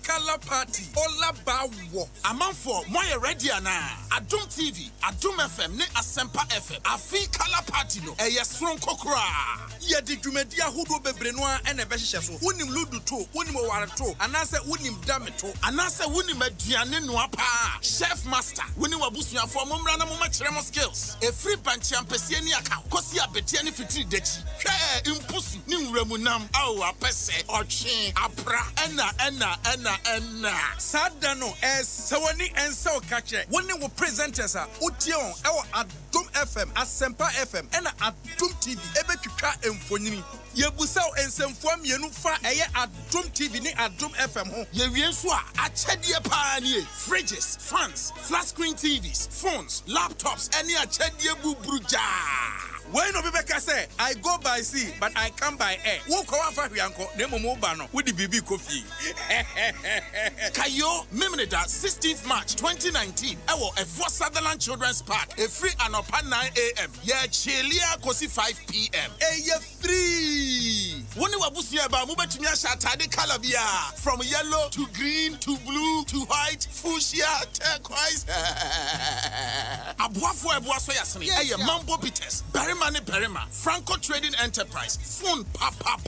Color party. Ola bawo. Amanfo, moye ready ana. Adum TV, Adum FM, ne Asempa FM. Afi color party no. Eye strong kokra. Ye di dwumadi ahodo bebre no a na behyehyɛ so. Wonim ludu to, wonim oware to, anase wonim dame to, anase wonim aduane no apa. Chef master, wonim abusuafo momra na moma kyerɛ mo skills. E free banchi ampese ni aka. Kosi abeti ani fitiri dechi. Hwɛ impusu ni nwuramunam awo apese ɔtwe apra ɛna Sadano Sawani and Sao Kache. One will presenters are Ution, our Adum FM, Asempa FM, and Adum TV. Ebeka and Fonini. Yebusao and Semfam Yenufa, Adum TV, ni Adum FM. Yewienswa, Achedia Pioneer, fridges, fans, flat screen TVs, phones, laptops, any Achedia Bubruja. When Obeka say, I go by sea, but I come by air. Walk over for Yanko, Nemo Mobano, with the BB coffee. Kayo, Miminida, 16th March 2019. Ewo, a 4 Sutherland Children's Park, a free and up at 9 a.m. Yeah, Chelia Kosi 5 p.m. Yeah, free. When you wabusia ba mubetumia shatade kalabia from yellow to green to blue to white, fuchsia, turquoise. Abuafo ebuaso yasini. Eye Mambo Peters, Berrimani Berrima, Franco Trading Enterprise, Phone Papa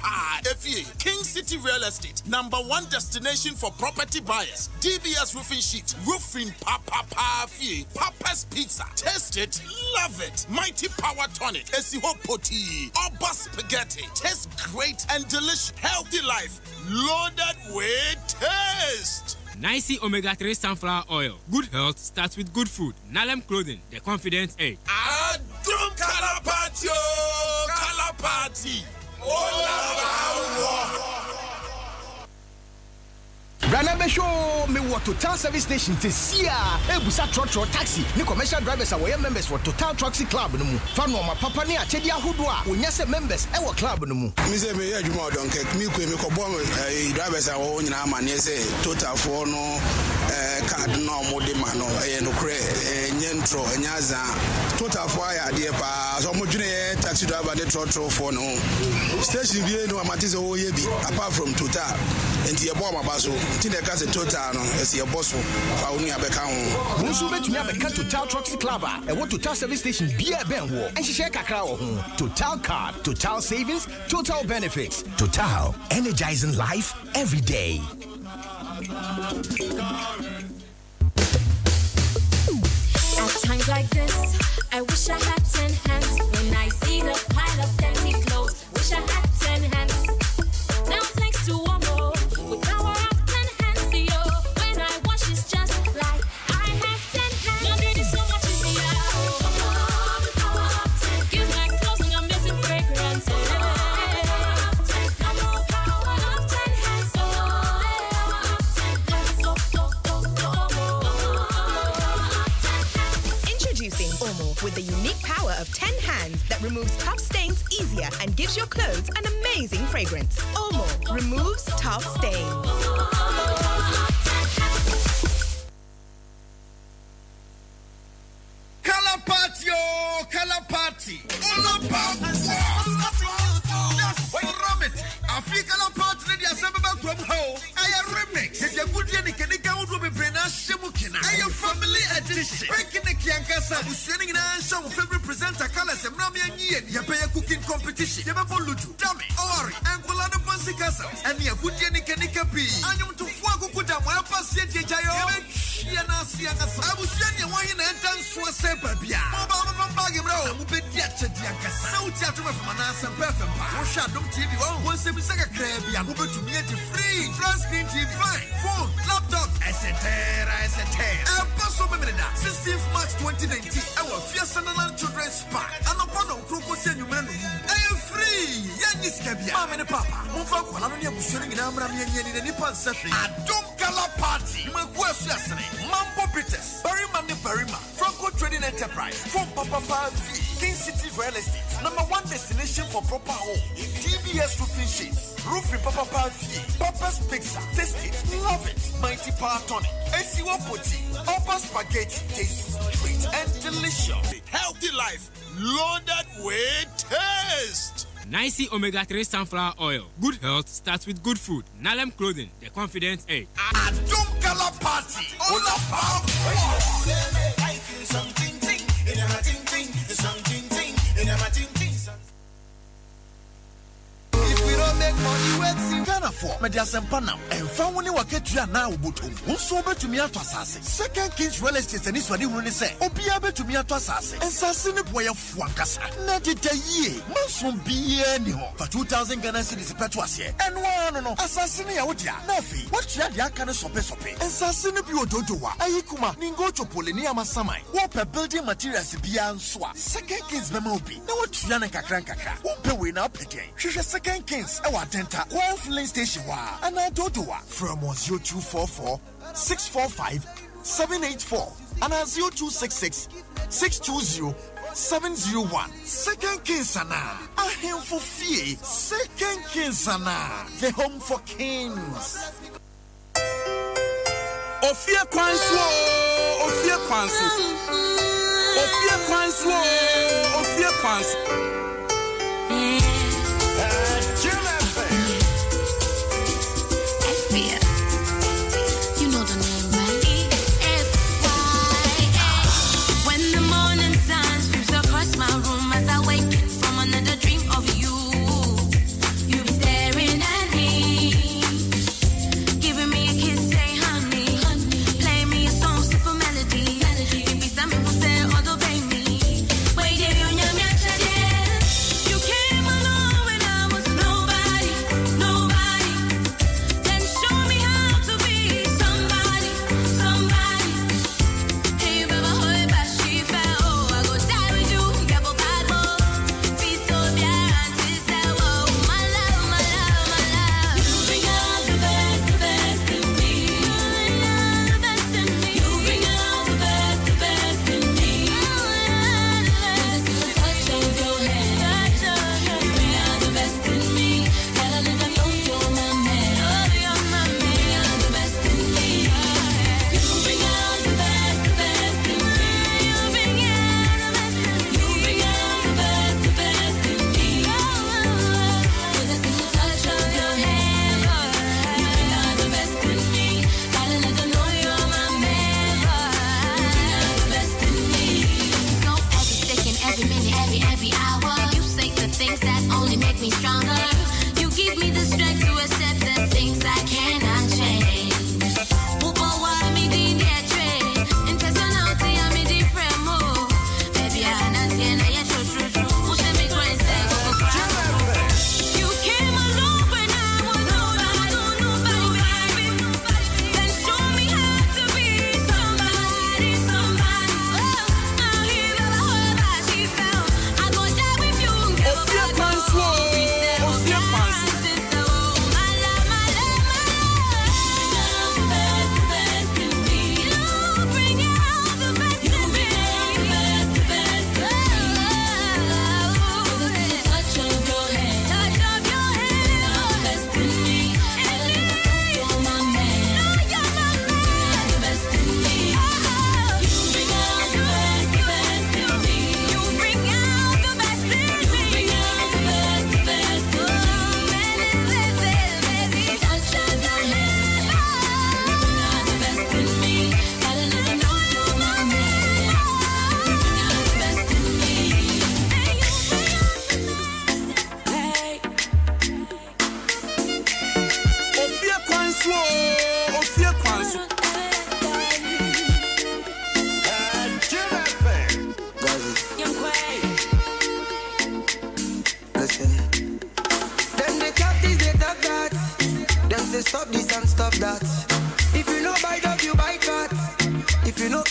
FA, King City Real Estate, #1 destination for property buyers. DBS Roofing Sheet, Roofing Papa FA, Papa's Pizza. Taste it, love it. Mighty Power Tonic, Esiho Poti, Oba Spaghetti. Tastes great and delicious. Healthy life, loaded with taste. Nicey Omega-3 sunflower oil. Good health starts with good food. Nalem Clothing, the confidence egg. Adum Kalapatio Kalapati. Brana Besho, me what Total Service Station to see Ebusa Trotro Taxi. Ni commercial drivers are members for Total Taxi Club no mu. Fano ma papa ni achedia hudwa. Onyase members e wo club no mu. Me say me adwuma don kek mi ko bom drivers are wo nyina ma ne say Total for no card no mo de ma no e no kre nyentro nyaza Total for ya de pa so mo dwene taxi driver de Trotro for no. Station bi no amatize wo ye bi apart from Total enti e bom abaso Total no as your boss for only a beckham. Once you bet me a Total Taxi Club, and what Total Service Station be a Ben war, and she shake a crowd. Total Card, Total Savings, Total Benefits, Total energizing life every day. At times like this, I wish I had 10 hands. When I see the pile of dirty clothes, wish I had 10 hands. Now thanks to one more, with power of 10 hands to you. When I wash, it's just like I have 10 hands. Your day is so much easier. The power of 10 gives my clothes and I'm missing with the unique power of 10 hands that removes top stains easier and gives your clothes an amazing fragrance. Omo removes top stains. Color party, oh, color party. All about Ofie color party, lady, I said about from home. I remix. If you're good, you can go to be brain as Shimukina. I am family edition. Breaking the Kiankasa, who's sending in a show of every presenter colors and Rami and Yen. You pay a cooking competition. You have a Lutu, Dummy, Ori, and Kulana Pansi Casa. And you good, you can be. I am to Fuakuta, my passage, Jayo. I was sending one in and dance to a semper. Mobile from Bagiro, who been yet to Diankasa. So, gentlemen from Anasa and Perfect. Wash out, don't TV. Once every second, Caribbean, move to me at the free. Flat screen TV, fine. Phone, laptop, etc. And Paso Memeda, 16th March 2019. Our Fiesta Children's Park. And upon the Crocus and Humanu. I am free. Yannis Cabia. Mama and Papa. Mova, Polonia was shooting in Amram in the Nippon session. I don't color party. My worst yesterday. Mambo British. Barima. Franco Trading Enterprise. From Papa King City Real Estate. #1 destination for proper home. TBS roofing sheets. Roofing Papa Papa's Pizza. Taste it. Love it. Mighty Power Tonic. SEO Poti. Papa Spaghetti. Tastes sweet and delicious. Healthy life. Loaded with taste. Nicey Omega-3 sunflower oil. Good health starts with good food. Nalem Clothing, the confidence egg. I don't color party. All about I feel something in a something in a if we don't make money, what's in Ghana for? Mediasem Panam and found when you were get you now. Also, bet to me at Assassin. Second Kings Real Estate and this one you say, Obiabe to me at Assassin and Sassini boy of Wankasa. Not it a year, Muslim be anyhow for 2,000 Ghana cities per twasie. And one no Assassini Audia, Nafi, what you had Yakana Sope and Sassini Biododoa, Ayikuma, Ningo Chopolinia Masamai, Wapa building materials Bian Swa. Second Kings Memobi, no what Yanaka Krankaka, won't pay win up again. Second Kings, our Denta, Quail Filling Station, and I do from 0244 645 784 and 0266 620 701. Second Kings, a him for fee. Second Kings, the home for kings. Ofie Kwanso, Ofie Kwanso, Ofie Kwanso, Ofie Kwanso. You came along.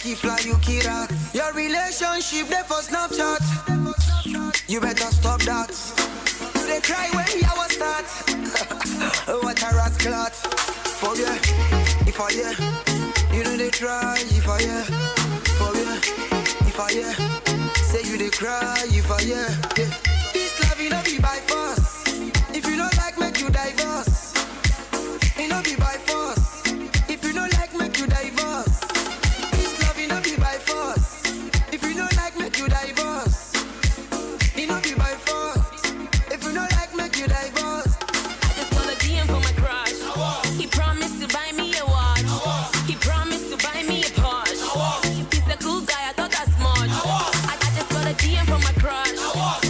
key fly, you key that. Your relationship there for Snapchat. You better stop that. They cry when you was start. What a rascal. For you, if I you know they try. If I for you, if I say you they cry. If I this love you know be by force. If you don't like, make you divorce. You know be by force. If you don't like, make you divorce. This love you know be by force. If you don't like, make you divorce. You know be by force. If you don't like, make you divorce. I just got a DM from my crush. He promised to buy me a watch. He promised to buy me a Porsche. He's a cool guy, I thought that's much. I just got a DM from my crush.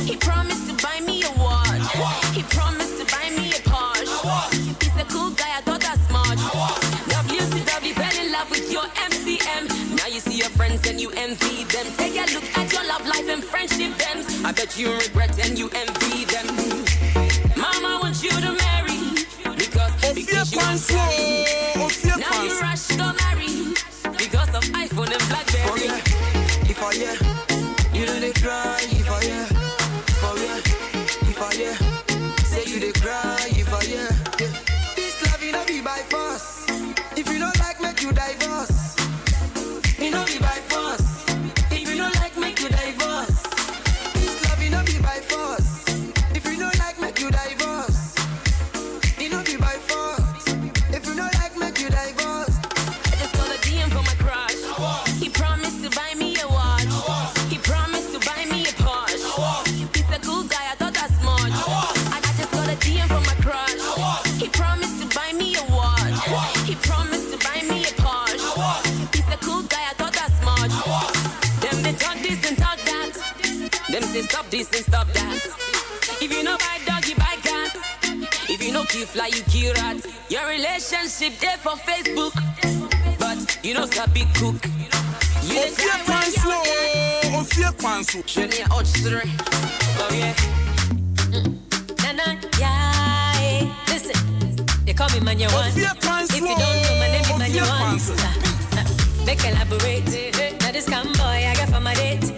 He promised to buy me a watch. He promised to buy me a Porsche. He's a cool guy, I thought that's much. WCW fell in love with your MCM. Now you see your friends and you envy them. Take a look at your love life and friendship them. I bet you regret and you envy them. Mama wants you to marry because you want to marry. Now you rush to marry because of iPhone and BlackBerry. If I you know they cry. If I for if I say you they cry. If I this love you know be by force. If you don't like, make you divorce. You know be by force. If you don't like, make you divorce. This love you know be by force. If you don't like, make you divorce. You know be by force. If you don't like, make you divorce. I just got a DM from my crush. He promised to buy me a watch. He promised to buy me a Porsche. He's a cool guy, I thought that's much. I just got a DM from my crush. He promised to buy me a watch. He promised to buy me a Porsche. He's a cool guy, I thought that's much. Them they talk this and talk that. Them say stop this and stop that. If you know buy dog, you buy cat. If you know key fly, you key rat. Your relationship there for Facebook, but you know Sabi cook. Ofie Kwanso, Ofie Kwanso. Shania Ochtre. Oh yeah. Nana, yeah. Listen, they call me Man You Want. If you don't know my name, is Man You Want. Make elaborate. Now this come boy I got for my date.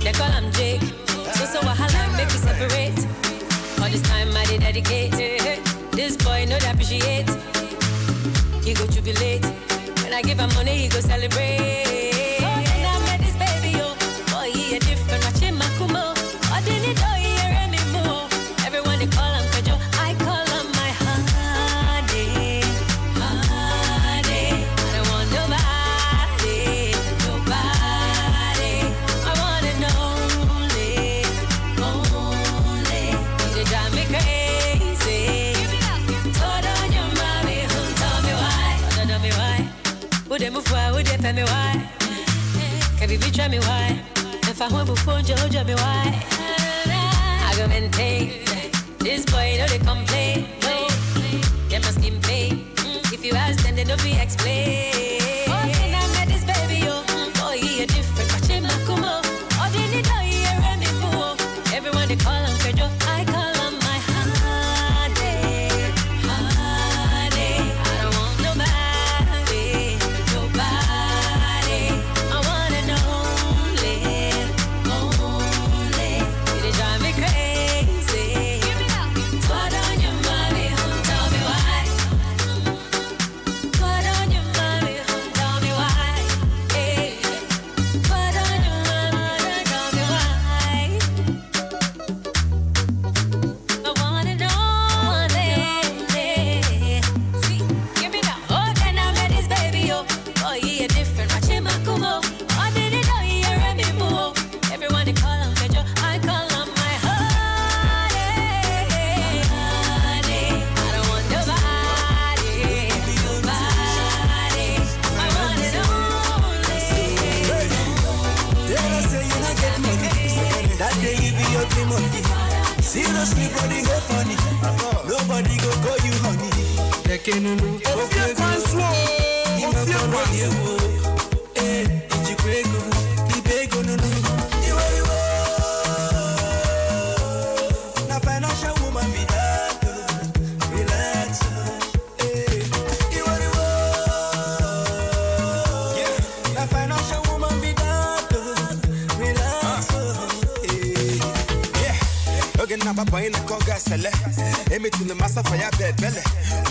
They call him Jake. So wahala make you separate. All this time I did dedicate. This boy know to appreciate. He go jubilate. When I give him money, he go celebrate. Oh, and I met this baby, oh. Boy, he a different. Watch him, Makumo. I didn't know he hear anymore. Everyone they call him Kajo. I call him my honey. Honey. I don't want nobody. Nobody. I want it only. Only. You drive me crazy. Told on your mommy, tell me why. Tell me why. Would they move why? Would they pay me why? Can we try me why? If I want before Jojo me why? I go maintain. This boy know they complain. No, they must him pay. If you ask them, they don't be explain. Oh, then I met this baby, oh. Boy, he a different. Watch him, Makumo. Oh, they need to hear me fool. Everyone they call him Kajo. I call him my honey. Honey. I don't want nobody. Nobody. I want it only. Only. They drive me crazy. Put on your mommy, tell me why. Put on your mommy, tell me why. Hey. Put on your mommy, tell me why. I want it only. See, give me that. Oh, then I met this baby, oh. Oh, he a different. Watch him, Makumo. Oh, didn't know he a Remy Moo. Everyone they call him Kajo. I call him my honey. Honey. I don't want nobody. Nobody. I want it only. They say you not get money. That day you be your dream money. Seriously, body go funny. Nobody go call you honey. They can't know. Ofie Kwanso, Ofie Kwanso. Eh, did you break go? The beg no no. Na financial woman be that. Relax. Eh, yeah. Na again na boy na koga sele. Emi to the master for ya bele.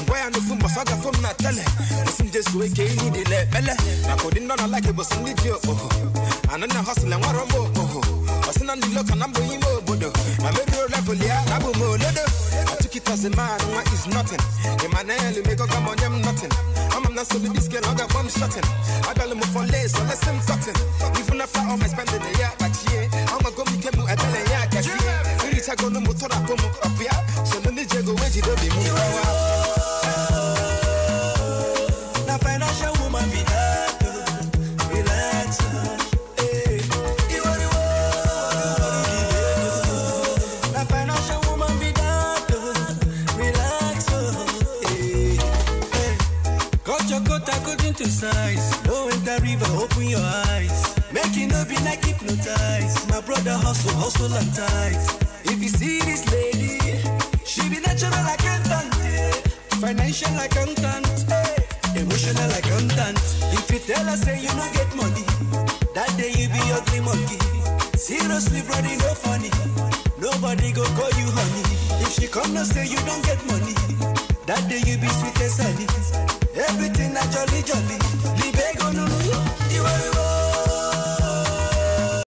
Boy anu fu masaga fu na tele. Osim just we ke ni de le bele. Na ko din no like it was ni dio oh. Anana hustle and waramo oh. Osina ni look and I'm boy mo bodo. I maybe level ya na bo mo lodo. I took it as a man, what is nothing. Emmanuel make come on them nothing. I'm not so this girl I got one shotting. I got them for lace so let's him cutting. Even after all my spending a year but yeah, I'm a go meet him at the year cash. We reach a go no motor up here. So no need to go wait to be me. Now financial woman be that relax. Now financial woman be that relax. Cut your coat according to size. Go in the river, open your eyes. Make it no be like hypnotized. My brother hustle and tight. If you see this lady, she be natural accountant, financial accountant, emotional accountant. If you tell her say you don't get money, that day you be ugly monkey. Seriously, brother, no funny. Nobody go call you honey. If she come and say you don't get money, that day you be sweet as honey. Everything a jolly. Libego no.